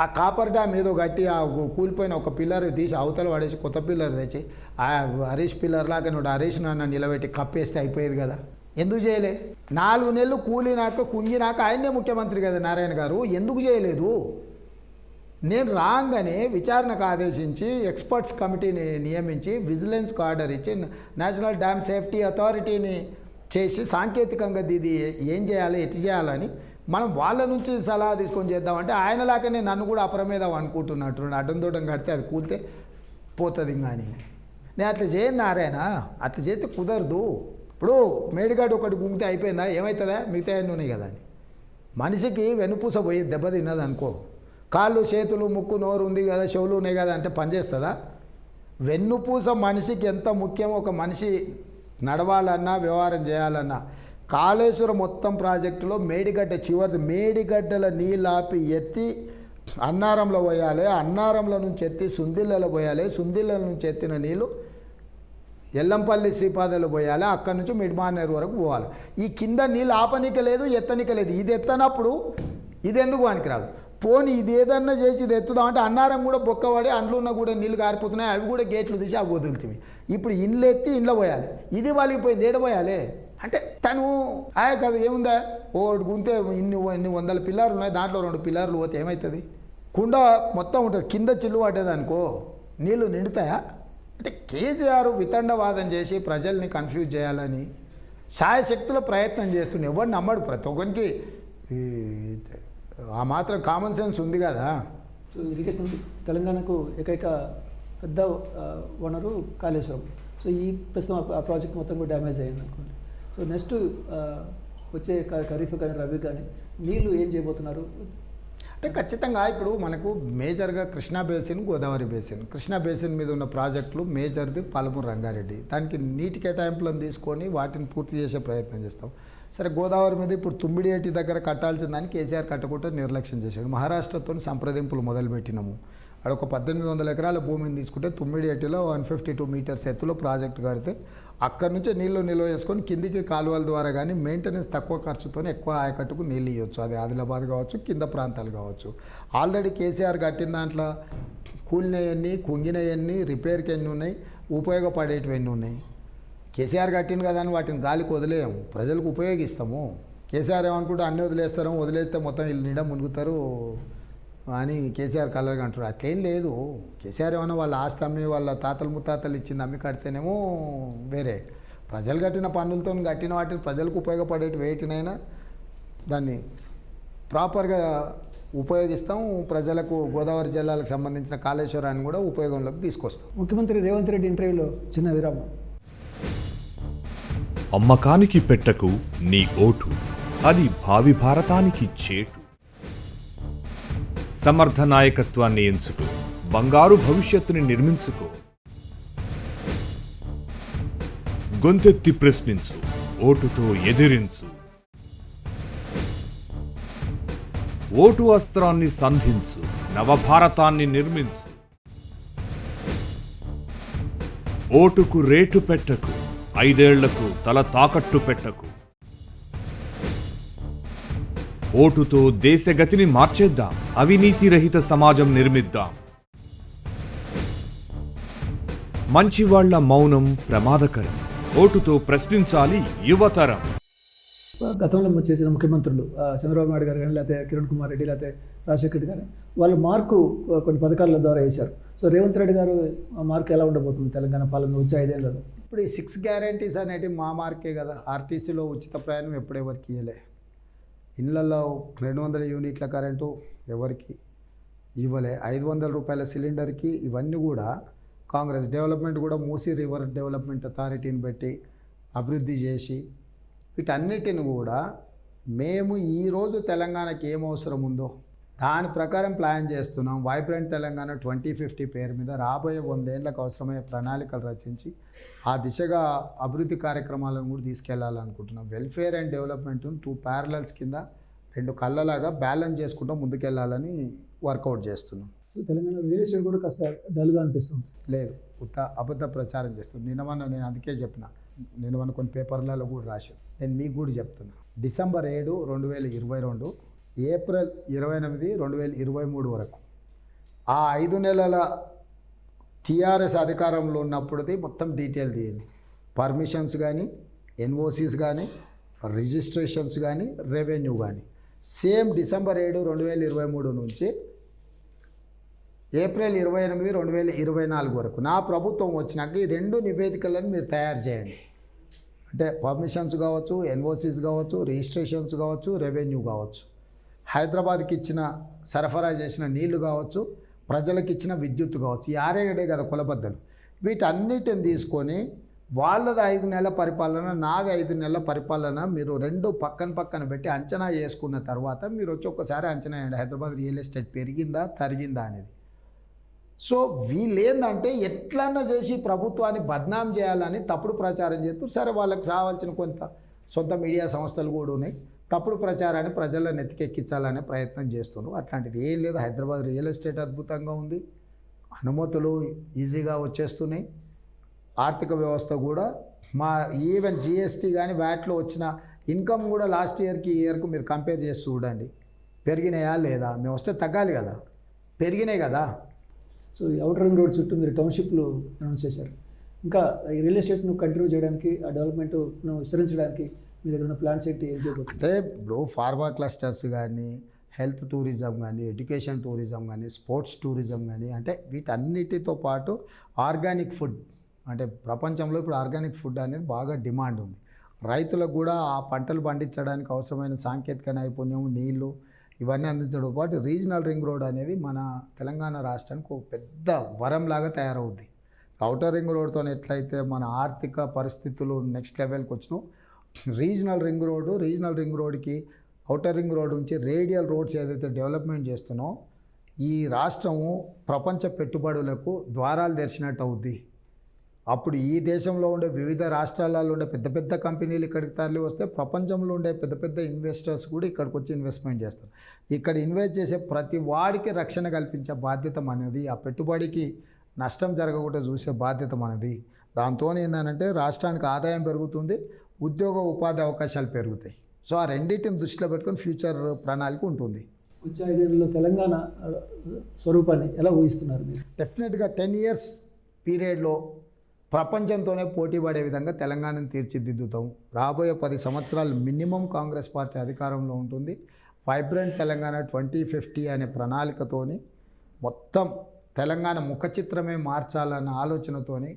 [SPEAKER 2] ఆ కాపర్ డ్యామ్ ఏదో కట్టి ఆ కూలిపోయిన ఒక పిల్లర్ తీసి అవతల పడేసి కొత్త పిల్లర్ తెచ్చి ఆ హరీష్ పిల్లర్ లాగా నువ్వు హరీష్ నాన్న నిలబెట్టి కప్పేస్తే అయిపోయేది కదా. ఎందుకు చేయలే? 4 నెలలు కూలినాక కుంగినాక ఆయనే ముఖ్యమంత్రి కదా నారాయణ గారు. ఎందుకు చేయలేదు? నేను రాగానే విచారణకు ఆదేశించి ఎక్స్పర్ట్స్ కమిటీని నియమించి విజిలెన్స్కి ఆర్డర్ ఇచ్చి నేషనల్ డ్యామ్ సేఫ్టీ అథారిటీని చేసి సాంకేతికంగా ఇది ఏం చేయాలి, ఎటు చేయాలని మనం వాళ్ళ నుంచి సలహా తీసుకొని చేద్దామంటే ఆయనలాగానే నన్ను కూడా అప్రమేదం అనుకుంటున్నట్టు అడ్డం దూడం కడితే అది కూలితే పోతుంది. కానీ నేను అట్లా చేయను నారాయణ, అట్లా చేస్తే కుదరదు. ఇప్పుడు మేడిగడ్డ ఒకటి గుంగితే అయిపోయిందా? ఏమవుతుందా? మిగతా అన్నీ ఉన్నాయి కదా అని. మనిషికి వెనుపూస పోయి దెబ్బ తిన్నది అనుకో, కాళ్ళు, చేతులు, ముక్కు, నోరు ఉంది కదా, చెవులు ఉన్నాయి కదా అంటే పనిచేస్తుందా? వెన్నుపూస మనిషికి ఎంత ముఖ్యమో, ఒక మనిషి నడవాలన్నా వ్యవహారం చేయాలన్నా. కాళేశ్వరం మొత్తం ప్రాజెక్టులో మేడిగడ్డ చివరిది, మేడిగడ్డల నీళ్ళు ఆపి ఎత్తి అన్నారంలో పోయాలి, అన్నారంలో నుంచి ఎత్తి సుందిళ్ళలో పోయాలి, సుందిళ్ళ నుంచి ఎత్తిన నీళ్ళు ఎల్లంపల్లి శ్రీపాదలు పోయాలి, అక్కడి నుంచి మిడ్మానేరు వరకు పోవాలి. ఈ కింద నీళ్ళు ఆపనిక లేదు, ఎత్తనిక లేదు. ఇది ఎత్తనప్పుడు ఇది ఎందుకు పనికిరాదు? పోనీ ఇది ఏదన్నా చేసి ఇది ఎత్తుదామంటే అన్నారం కూడా బొక్కబడి అందులో ఉన్న కూడా నీళ్ళు కారిపోతున్నాయి, అవి కూడా గేట్లు తీసి అవి వదులుతుంది. ఇప్పుడు ఇండ్లు ఎత్తి ఇంట్లో పోయాలి, ఇది వాళ్ళకిపోయింది, ఏడ పోయాలి అంటే తను కదా ఏముందా, ఒకటి గుంతే ఇన్ని వందల పిల్లర్లు ఉన్నాయి, దాంట్లో 2 పిల్లర్లు పోతే ఏమవుతుంది? కుండ మొత్తం ఉంటుంది, కింద చిల్లు పడ్డది అనుకో నీళ్ళు నిండుతాయా? అంటే కేసీఆర్ వితండవాదం చేసి ప్రజల్ని కన్ఫ్యూజ్ చేయాలని శాయశక్తుల ప్రయత్నం చేస్తుండే. ఎవరు నమ్మడు, ప్రతి ఒక్కరికి ఆ మాత్రం కామన్ సెన్స్ ఉంది కదా.
[SPEAKER 1] సో ఇరిగేషన్ తెలంగాణకు ఏకైక పెద్ద వనరు కాళేశ్వరం. సో ఈ ప్రస్తుతం ఆ ప్రాజెక్ట్ మొత్తం కూడా డ్యామేజ్ అయ్యింది అనుకోండి. సో నెక్స్ట్ వచ్చే ఖరీఫ్ కానీ రబీ కానీ నీళ్ళు ఏం చేయబోతున్నారు?
[SPEAKER 2] అంటే ఖచ్చితంగా ఇప్పుడు మనకు మేజర్గా Krishna basin, Godavari basin. Krishna basin మీద ఉన్న ప్రాజెక్టులు మేజర్ది పాలమూరు రంగారెడ్డి. దానికి నీటి కేటాయింపులను తీసుకొని వాటిని పూర్తి చేసే ప్రయత్నం చేస్తాం. సరే, గోదావరి మీద ఇప్పుడు తుమ్మిడియేటి దగ్గర కట్టాల్సిన దాన్ని కేసీఆర్ కట్టకుండా నిర్లక్ష్యం చేశాడు. మహారాష్ట్రతో సంప్రదింపులు మొదలుపెట్టినాము. అక్కడ ఒక 1800 ఎకరాల భూమిని తీసుకుంటే తుమ్మిడియేటిలో 152 మీటర్స్ ఎత్తులో ప్రాజెక్టు కడితే అక్కడి నుంచే నీళ్లు నిల్వ చేసుకొని కిందికి కాలువల ద్వారా కానీ మెయింటెనెన్స్ తక్కువ ఖర్చుతో ఎక్కువ ఆయకట్టుకు నీళ్ళు ఇవ్వచ్చు. అది ఆదిలాబాద్ కావచ్చు, కింద ప్రాంతాలు కావచ్చు. ఆల్రెడీ కేసీఆర్ కట్టిన దాంట్లో కూలినవన్నీ, కుంగినవన్నీ, రిపేర్కి ఎన్ని ఉన్నాయి, ఉపయోగపడేటివి ఎన్ని ఉన్నాయి. కేసీఆర్ కట్టింది కదా అని వాటిని గాలికి వదిలేయము, ప్రజలకు ఉపయోగిస్తాము. కేసీఆర్ ఏమనుకుంటే అన్నీ వదిలేస్తాము, వదిలేస్తే మొత్తం వీళ్ళు నిండా మునుగుతారు అని కేసీఆర్ కలర్గా అంటారు. అట్లేం లేదు. కేసీఆర్ ఏమన్నా వాళ్ళ ఆస్తి అమ్మి, వాళ్ళ తాతలు ముత్తాతలు ఇచ్చింది అమ్మి కడితేనేమో వేరే. ప్రజలు కట్టిన పన్నులతో కట్టిన వాటిని ప్రజలకు ఉపయోగపడేటి వేటినైనా దాన్ని ప్రాపర్గా ఉపయోగిస్తాం. ప్రజలకు గోదావరి జిల్లాలకు సంబంధించిన కాళేశ్వరాన్ని కూడా ఉపయోగంలోకి తీసుకొస్తాం.
[SPEAKER 1] ముఖ్యమంత్రి రేవంత్ రెడ్డి ఇంటర్వ్యూలో చిన్న విరామం.
[SPEAKER 3] అమ్మకానికి పెట్టకు నీ ఓటు, అది భావి భారతానికి చేటు. సమర్థ నాయకత్వాన్ని ఎంచుకో, బంగారు భవిష్యత్తుని నిర్మించుకో. గొంతెత్తి ప్రశ్నించు, ఓటుతో ఎదిరించు. ఓటు అస్త్రాన్ని సంధించు, నవభారతాన్ని నిర్మించు. ఓటుకు రేటు పెట్టకు, 5 ఏళ్లకు తల తాకట్టు పెట్టకు. ఓటుతో దేశగతిని మార్చేద్దాం, అవినీతి రహిత సమాజం నిర్మిద్దాం. మంచివాళ్ల మౌనం ప్రమాదకరం, ఓటుతో ప్రశ్నించాలి యువతరం.
[SPEAKER 1] గతంలో చేసిన ముఖ్యమంత్రులు చంద్రబాబు నాయుడు గారు కానీ, లేకపోతే కిరణ్ కుమార్ రెడ్డి, లేకపోతే రాజశేఖర రెడ్డి కానీ, వాళ్ళు మార్కు కొన్ని పథకాల ద్వారా వేశారు. సో రేవంత్ రెడ్డి గారు మార్కు ఎలా ఉండబోతుంది తెలంగాణ పాలన వచ్చే 5 ఏళ్లలో?
[SPEAKER 2] ఇప్పుడు ఈ 6 గ్యారంటీస్ అనేటివి మా మార్కే కదా. ఆర్టీసీలో ఉచిత ప్రయాణం ఎప్పుడెవరికి ఇవ్వలే. ఇళ్లలో 200 యూనిట్ల కరెంటు ఎవరికి ఇవ్వలే. 500 రూపాయల సిలిండర్కి. ఇవన్నీ కూడా కాంగ్రెస్ డెవలప్మెంట్ కూడా మూసీ రివర్ డెవలప్మెంట్ అథారిటీని పెట్టి అభివృద్ధి చేసి వీటన్నిటిని కూడా మేము ఈరోజు తెలంగాణకి ఏం అవసరం ఉందో దాని ప్రకారం ప్లాన్ చేస్తున్నాం. వైబ్రెంట్ తెలంగాణ 2050 పేరు మీద రాబోయే 100 ఏళ్లకు అవసరమయ్యే ప్రణాళికలు రచించి ఆ దిశగా అభివృద్ధి కార్యక్రమాలను కూడా తీసుకెళ్లాలనుకుంటున్నాం. వెల్ఫేర్ అండ్ డెవలప్మెంట్ 2 ప్యారలల్స్ కింద 2 కళ్ళలాగా బ్యాలెన్స్ చేసుకుంటూ ముందుకెళ్లాలని వర్కౌట్ చేస్తున్నాం.
[SPEAKER 1] సో తెలంగాణ రియల్ ఎస్టేట్ కూడా కాస్త డల్గా అనిపిస్తుంది.
[SPEAKER 2] లేదు, అబద్ధ ప్రచారం చేస్తుంది. నేను అందుకే చెప్పిన, నిన్న కొన్ని పేపర్లలో కూడా రాశాను. నేను మీకు కూడా చెప్తున్నా. డిసెంబర్ 7, 2022, ఏప్రిల్ 28, 2023 వరకు ఆ 5 నెలల టీఆర్ఎస్ అధికారంలో ఉన్నప్పుడుది మొత్తం డీటెయిల్ తీయండి. పర్మిషన్స్ కానీ, ఎన్ఓసీస్ కానీ, రిజిస్ట్రేషన్స్ కానీ, రెవెన్యూ కానీ సేమ్ డిసెంబర్ 7, 2023 నుంచి ఏప్రిల్ 28, 2024 వరకు నా ప్రభుత్వం వచ్చినాక ఈ 2 నివేదికలను మీరు తయారు చేయండి. అంటే పర్మిషన్స్ కావచ్చు, ఎన్ఓసీస్ కావచ్చు, రిజిస్ట్రేషన్స్ కావచ్చు, రెవెన్యూ కావచ్చు, హైదరాబాద్కి ఇచ్చిన సరఫరా చేసిన నీళ్లు కావచ్చు, ప్రజలకు ఇచ్చిన విద్యుత్ కావచ్చు, ఈ 6 కదా కులబద్దలు. వీటన్నిటిని తీసుకొని వాళ్ళది 5 నెలల పరిపాలన, నాది 5 నెలల పరిపాలన మీరు 2 పక్కన పెట్టి అంచనా చేసుకున్న తర్వాత మీరు వచ్చి ఒక్కసారి అంచనా వేయండి, హైదరాబాద్ రియల్ ఎస్టేట్ పెరిగిందా తరిగిందా అనేది. సో వీళ్ళు ఏంటంటే ఎట్లన్నా చేసి ప్రభుత్వాన్ని బద్నాం చేయాలని తప్పుడు ప్రచారం చేస్తారు. సరే, వాళ్ళకి కావాల్సిన కొంత సొంత మీడియా సంస్థలు కూడా ఉన్నాయి. తప్పుడు ప్రచారాన్ని ప్రజల్లో నెత్తికెక్కించాలనే ప్రయత్నం చేస్తున్నారు. అట్లాంటిది ఏం లేదు. హైదరాబాద్ రియల్ ఎస్టేట్ అద్భుతంగా ఉంది, అనుమతులు ఈజీగా వచ్చేస్తున్నాయి. ఆర్థిక వ్యవస్థ కూడా ఈవెన్ జిఎస్టీ కానీ వ్యాట్లో వచ్చిన ఇన్కమ్ కూడా లాస్ట్ ఇయర్కి ఈ ఇయర్కు మీరు కంపేర్ చేసి చూడండి, పెరిగినాయా లేదా? మేము వస్తే తగ్గాలి కదా, పెరిగినాయి కదా.
[SPEAKER 1] సో ఈ అవుటర్ రింగ్ రోడ్ చుట్టూ మీరు టౌన్షిప్లు అనౌన్స్ చేశారు. ఇంకా ఈ రియల్ ఎస్టేట్ను కంటిన్యూ చేయడానికి, ఆ డెవలప్మెంట్ను విస్తరించడానికి మీ దగ్గర ఉన్న ప్లాన్స్ ఏంటి, ఏం చేయబోతుంది?
[SPEAKER 2] అంటే ఇప్పుడు ఫార్మా క్లస్టర్స్ కానీ, హెల్త్ టూరిజం కానీ, ఎడ్యుకేషన్ టూరిజం కానీ, స్పోర్ట్స్ టూరిజం కానీ, అంటే వీటన్నిటితో పాటు ఆర్గానిక్ ఫుడ్, అంటే ప్రపంచంలో ఇప్పుడు ఆర్గానిక్ ఫుడ్ అనేది బాగా డిమాండ్ ఉంది. రైతులకు కూడా ఆ పంటలు పండించడానికి అవసరమైన సాంకేతిక నైపుణ్యం, నీళ్లు ఇవన్నీ అందించడంతో పాటు రీజనల్ రింగ్ రోడ్ అనేది మన తెలంగాణ రాష్ట్రానికి ఒక పెద్ద వరంలాగా తయారవుద్ది. ఔటర్ రింగ్ రోడ్తో ఎట్లయితే మన ఆర్థిక పరిస్థితులు నెక్స్ట్ లెవెల్కి వచ్చినావు, రీజనల్ రింగ్ రోడ్కి ఔటర్ రింగ్ రోడ్ నుంచి రేడియల్ రోడ్స్ ఏదైతే డెవలప్మెంట్ చేస్తున్నామో ఈ రాష్ట్రము ప్రపంచ పెట్టుబడులకు ద్వారాలు తెరిచినట్టు అవుద్ది. అప్పుడు ఈ దేశంలో ఉండే వివిధ రాష్ట్రాలలో ఉండే పెద్ద పెద్ద కంపెనీలు ఇక్కడికి తరలి వస్తే ప్రపంచంలో ఉండే పెద్ద పెద్ద ఇన్వెస్టర్స్ కూడా ఇక్కడికి వచ్చి ఇన్వెస్ట్మెంట్ చేస్తారు. ఇక్కడ ఇన్వెస్ట్ చేసే ప్రతి వాడికి రక్షణ కల్పించే బాధ్యత మనది, ఆ పెట్టుబడికి నష్టం జరగకుండా చూసే బాధ్యత మనది. దాంతో ఏంటంటే రాష్ట్రానికి ఆదాయం పెరుగుతుంది, ఉద్యోగ ఉపాధి అవకాశాలు పెరుగుతాయి. సో ఆ రెండింటిని దృష్టిలో పెట్టుకొని ఫ్యూచర్ ప్రణాళిక ఉంటుంది.
[SPEAKER 1] వచ్చే 5 ఏళ్లలో తెలంగాణ స్వరూపాన్ని ఎలా ఊహిస్తున్నారు మీరు?
[SPEAKER 2] డెఫినెట్గా 10 years పీరియడ్లో ప్రపంచంతోనే పోటీ పడే విధంగా తెలంగాణను తీర్చిదిద్దుతాం. రాబోయే 10 సంవత్సరాలు మినిమం కాంగ్రెస్ పార్టీ అధికారంలో ఉంటుంది. వైబ్రెంట్ తెలంగాణ 2050 అనే ప్రణాళికతోని మొత్తం తెలంగాణ ముఖ చిత్రమే మార్చాలన్న ఆలోచనతోని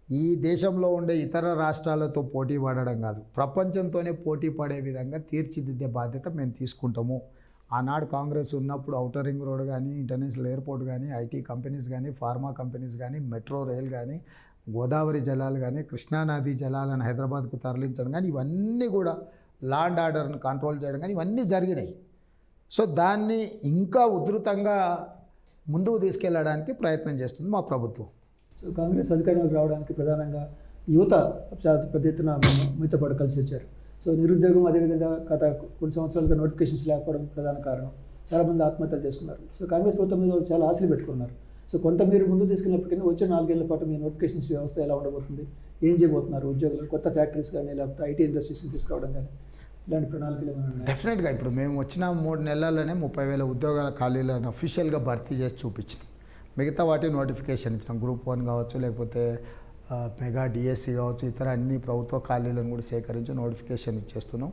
[SPEAKER 2] ఈ దేశంలో ఉండే ఇతర రాష్ట్రాలతో పోటీ పడడం కాదు, ప్రపంచంతోనే పోటీ పడే విధంగా తీర్చిదిద్దే బాధ్యత మేము తీసుకుంటాము. ఆనాడు కాంగ్రెస్ ఉన్నప్పుడు ఔటర్ రింగ్ రోడ్ కానీ, ఇంటర్నేషనల్ ఎయిర్పోర్ట్ కానీ, ఐటీ కంపెనీస్ కానీ, ఫార్మా కంపెనీస్ కానీ, మెట్రో రైల్ కానీ, గోదావరి జలాలు కానీ కృష్ణానది జలాలను హైదరాబాద్కు తరలించడం కానీ ఇవన్నీ కూడా లా అండ్ ఆర్డర్ను కంట్రోల్ చేయడం కానీ ఇవన్నీ జరిగినాయి. సో దాన్ని ఇంకా ఉధృతంగా ముందుకు తీసుకెళ్ళడానికి ప్రయత్నం చేస్తుంది మా ప్రభుత్వం.
[SPEAKER 1] సో కాంగ్రెస్ అధికారంలోకి రావడానికి ప్రధానంగా యువత చాలా పెద్ద ఎత్తున మీతో పాటు కలిసి వచ్చారు. సో నిరుద్యోగం, అదేవిధంగా గత కొన్ని సంవత్సరాలుగా నోటిఫికేషన్స్ లేకపోవడం ప్రధాన కారణం. చాలామంది ఆత్మహత్యలు చేసుకున్నారు. సో కాంగ్రెస్ ప్రభుత్వం మీద చాలా ఆశలు పెట్టుకున్నారు. సో కొంత మీరు ముందు తీసుకెళ్ళినప్పటికీ వచ్చే 4 ఏళ్ల పాటు మీ నోటిఫికేషన్స్ వ్యవస్థ ఎలా ఉండబోతుంది, ఏం చేయబోతున్నారు, ఉద్యోగులు కొత్త ఫ్యాక్టరీస్ కానీ లేకపోతే ఐటీ ఇండస్ట్రీస్ తీసుకురావడం కానీ ఇలాంటి ప్రణాళికలు ఏమైనా ఉన్నాయా?
[SPEAKER 2] డెఫినెట్గా ఇప్పుడు మేము వచ్చిన 3 నెలల్లోనే 30,000 ఉద్యోగాల ఖాళీలను అఫీషియల్గా భర్తీ చేసి చూపించినాం. మిగతా వాటి నోటిఫికేషన్ ఇచ్చినాం. గ్రూప్ 1 కావచ్చు, లేకపోతే మెగా డిఎస్సి కావచ్చు, ఇతర అన్ని ప్రభుత్వ ఖాళీలను కూడా సేకరించి నోటిఫికేషన్ ఇచ్చేస్తున్నాం.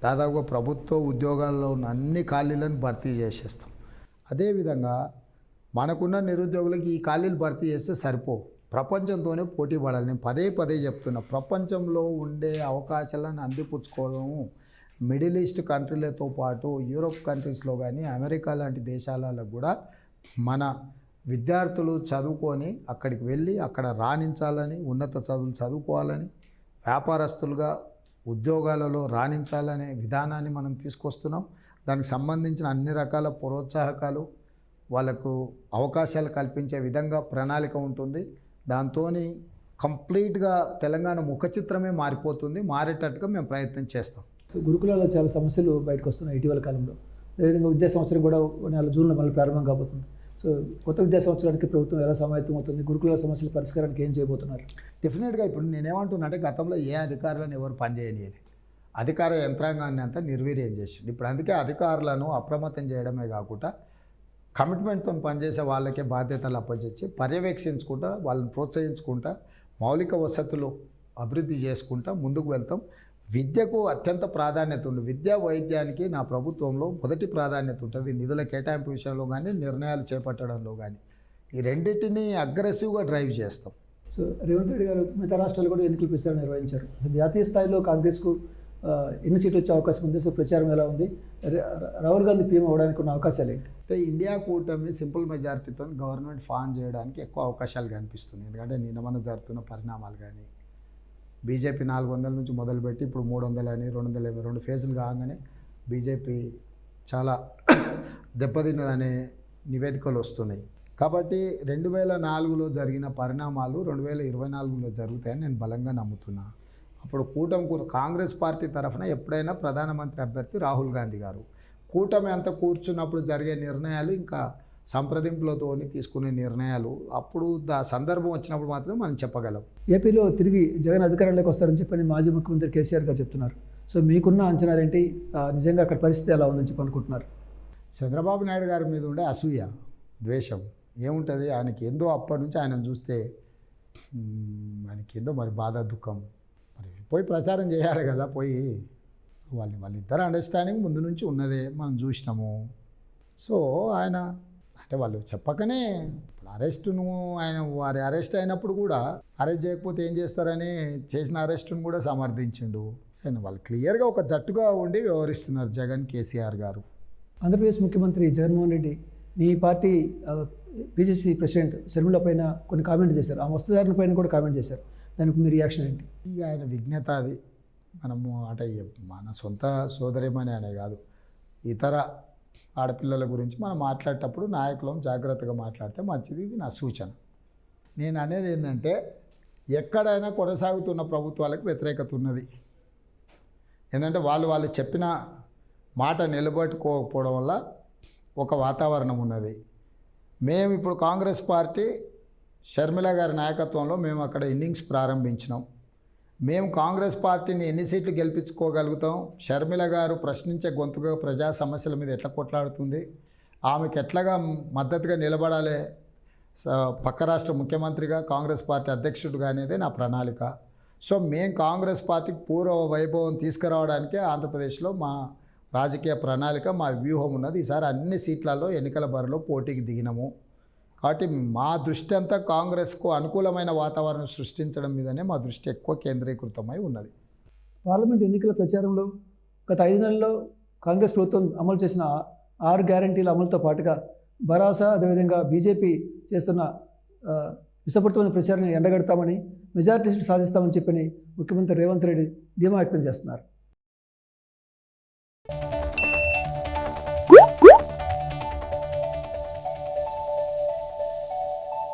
[SPEAKER 2] దాదాపుగా ప్రభుత్వ ఉద్యోగాల్లో ఉన్న అన్ని ఖాళీలను భర్తీ చేసేస్తాం. అదేవిధంగా మనకున్న నిరుద్యోగులకి ఈ ఖాళీలు భర్తీ చేస్తే సరిపోవు, ప్రపంచంతోనే పోటీ పడాలి. నేను పదే చెప్తున్నా, ప్రపంచంలో ఉండే అవకాశాలను అందిపుచ్చుకోవడము మిడిల్ ఈస్ట్ కంట్రీలతో పాటు యూరోప్ కంట్రీస్లో కానీ అమెరికా లాంటి దేశాలలో కూడా మన విద్యార్థులు చదువుకొని అక్కడికి వెళ్ళి అక్కడ రాణించాలని, ఉన్నత చదువులు చదువుకోవాలని, వ్యాపారస్తులుగా ఉద్యోగాలలో రాణించాలనే విధానాన్ని మనం తీసుకొస్తున్నాం. దానికి సంబంధించిన అన్ని రకాల ప్రోత్సాహకాలు, వాళ్ళకు అవకాశాలు కల్పించే విధంగా ప్రణాళిక ఉంటుంది. దాంతో కంప్లీట్గా తెలంగాణ ముఖ చిత్రమే మారిపోతుంది. మారేటట్టుగా మేము ప్రయత్నం చేస్తాం.
[SPEAKER 1] సో గురుకులాల్లో చాలా సమస్యలు బయటకు వస్తున్నాయి ఇటీవల కాలంలో. అదేవిధంగా విద్యా సంవత్సరం కూడా నెల జూన్లో మళ్ళీ ప్రారంభం కాబోతుంది. సో కొత్త విద్యా సంవత్సరానికి ప్రభుత్వం ఎలా సమాయత్తం అవుతుంది, గురుకులాల సమస్యల పరిష్కారానికి ఏం చేయబోతున్నారు?
[SPEAKER 2] డెఫినెట్గా ఇప్పుడు నేనేమంటున్నా అంటే గతంలో ఏ అధికారులను ఎవరు పనిచేయనియని అధికార యంత్రాంగాన్ని అంతా నిర్వీర్యం చేసింది. ఇప్పుడు అందుకే అధికారులను అప్రమత్తం చేయడమే కాకుండా కమిట్మెంట్తో పనిచేసే వాళ్ళకే బాధ్యతలు అప్పచెచ్చి పర్యవేక్షించుకుంటా, వాళ్ళని ప్రోత్సహించుకుంటా, మౌలిక వసతులు అభివృద్ధి చేసుకుంటా ముందుకు వెళ్తాం. విద్యకు అత్యంత ప్రాధాన్యత ఉంది. విద్యా వైద్యానికి నా ప్రభుత్వంలో మొదటి ప్రాధాన్యత ఉంటుంది. నిధుల కేటాయింపు విషయంలో కానీ, నిర్ణయాలు చేపట్టడంలో కానీ ఈ రెండింటినీ అగ్రెసివ్గా డ్రైవ్ చేస్తాం.
[SPEAKER 1] సో రేవంత్ రెడ్డి గారు మిగతా రాష్ట్రాలు కూడా ఎన్నికల ప్రచారం నిర్వహించారు. అసలు జాతీయ స్థాయిలో కాంగ్రెస్కు ఎన్ని సీట్లు వచ్చే అవకాశం ఉంది? సో ప్రచారం ఎలా ఉంది? రాహుల్ గాంధీ పీఎం అవ్వడానికి ఉన్న అవకాశాలు ఏంటి?
[SPEAKER 2] అంటే ఇండియా కూటమి సింపుల్ మెజారిటీతో గవర్నమెంట్ ఫామ్ చేయడానికి ఎక్కువ అవకాశాలు కనిపిస్తుంది. ఎందుకంటే నిన్న జరుగుతున్న పరిణామాలు కానీ, బీజేపీ 400 నుంచి మొదలుపెట్టి ఇప్పుడు 300 అని 222 ఫేజులు కాగానే బీజేపీ చాలా దెబ్బతిన్నదనే నివేదికలు వస్తున్నాయి. కాబట్టి 2004లో జరిగిన పరిణామాలు 2024లో జరుగుతాయని నేను బలంగా నమ్ముతున్నా. అప్పుడు కాంగ్రెస్ పార్టీ తరఫున ఎప్పుడైనా ప్రధానమంత్రి అభ్యర్థి రాహుల్ గాంధీ గారు. కూటమి అంతా కూర్చున్నప్పుడు జరిగే నిర్ణయాలు ఇంకా సంప్రదింపులతో తీసుకునే నిర్ణయాలు అప్పుడు సందర్భం వచ్చినప్పుడు మాత్రమే మనం చెప్పగలం.
[SPEAKER 1] ఏపీలో తిరిగి జగన్ అధికారంలోకి వస్తారని చెప్పని మాజీ ముఖ్యమంత్రి కేసీఆర్ గారు చెప్తున్నారు. సో మీకున్న అంచనాలు ఏంటి? నిజంగా అక్కడ పరిస్థితి ఎలా ఉందని చెప్పి అనుకుంటున్నారు?
[SPEAKER 2] చంద్రబాబు నాయుడు గారి మీద ఉండే అసూయ, ద్వేషం ఏముంటుంది ఆయనకి? ఏందో అప్పటి నుంచి ఆయన చూస్తే ఆయనకి ఏందో మరి బాధ, దుఃఖం. మరి పోయి ప్రచారం చేయాలి కదా, పోయి వాళ్ళిద్దరు అండర్స్టాండింగ్ ముందు నుంచి ఉన్నదే మనం చూసినాము. సో ఆయన అంటే వాళ్ళు చెప్పకనే ఇప్పుడు అరెస్టును వారి అరెస్ట్ అయినప్పుడు కూడా అరెస్ట్ చేయకపోతే ఏం చేస్తారని చేసిన అరెస్టును కూడా సమర్థించిండు. ఆయన వాళ్ళు క్లియర్గా ఒక జట్టుగా ఉండి వ్యవహరిస్తున్నారు జగన్, కేసీఆర్ గారు.
[SPEAKER 1] ఆంధ్రప్రదేశ్ ముఖ్యమంత్రి జగన్మోహన్ రెడ్డి మీ పార్టీ పిసిసి ప్రెసిడెంట్ షర్మిల పైన కొన్ని కామెంట్ చేశారు. ఆ వస్తుదారుల పైన కూడా కామెంట్ చేశారు. దానికి మీ రియాక్షన్ ఏంటి?
[SPEAKER 2] ఇక ఆయన విజ్ఞత అది. మనము అంటే మన సొంత సోదరిమని అనే కాదు, ఇతర ఆడపిల్లల గురించి మనం మాట్లాడేటప్పుడు నాయకులం జాగ్రత్తగా మాట్లాడితే మంచిది. ఇది నా సూచన. నేను అనేది ఏంటంటే ఎక్కడైనా కొనసాగుతున్న ప్రభుత్వాలకు వ్యతిరేకత ఉన్నది. ఏంటంటే వాళ్ళు చెప్పిన మాట నిలబెట్టుకోకపోవడం వల్ల ఒక వాతావరణం ఉన్నది. మేము ఇప్పుడు కాంగ్రెస్ పార్టీ షర్మిల గారి నాయకత్వంలో మేము అక్కడ ఇన్నింగ్స్ ప్రారంభించినాం. మేము కాంగ్రెస్ పార్టీని ఎన్ని సీట్లు గెలిపించుకోగలుగుతాం? షర్మిల గారు ప్రశ్నించే గొంతుగా ప్రజా సమస్యల మీద ఎట్లా కొట్లాడుతుంది, ఆమెకు ఎట్లాగా మద్దతుగా నిలబడాలి పక్క రాష్ట్ర ముఖ్యమంత్రిగా, కాంగ్రెస్ పార్టీ అధ్యక్షుడిగా అనేదే నా ప్రణాళిక. సో మేము కాంగ్రెస్ పార్టీకి పూర్వ వైభవం తీసుకురావడానికే ఆంధ్రప్రదేశ్లో మా రాజకీయ ప్రణాళిక, మా వ్యూహం ఉన్నది. ఈసారి అన్ని సీట్లలో ఎన్నికల బరిలో పోటీకి దిగినాము. కాబట్టి మా దృష్టి అంతా కాంగ్రెస్కు అనుకూలమైన వాతావరణం సృష్టించడం మీదనే మా దృష్టి ఎక్కువ కేంద్రీకృతమై ఉన్నది.
[SPEAKER 1] పార్లమెంట్ ఎన్నికల ప్రచారంలో గత 5 నెలల్లో కాంగ్రెస్ ప్రభుత్వం అమలు చేసిన 6 గ్యారంటీల అమలుతో పాటుగా భరోసా, అదేవిధంగా బీజేపీ చేస్తున్న విషపూరితమైన ప్రచారాన్ని ఎండగడతామని, మెజారిటీ సీట్లు సాధిస్తామని చెప్పని ముఖ్యమంత్రి రేవంత్ రెడ్డి ధీమా వ్యక్తం చేస్తున్నారు.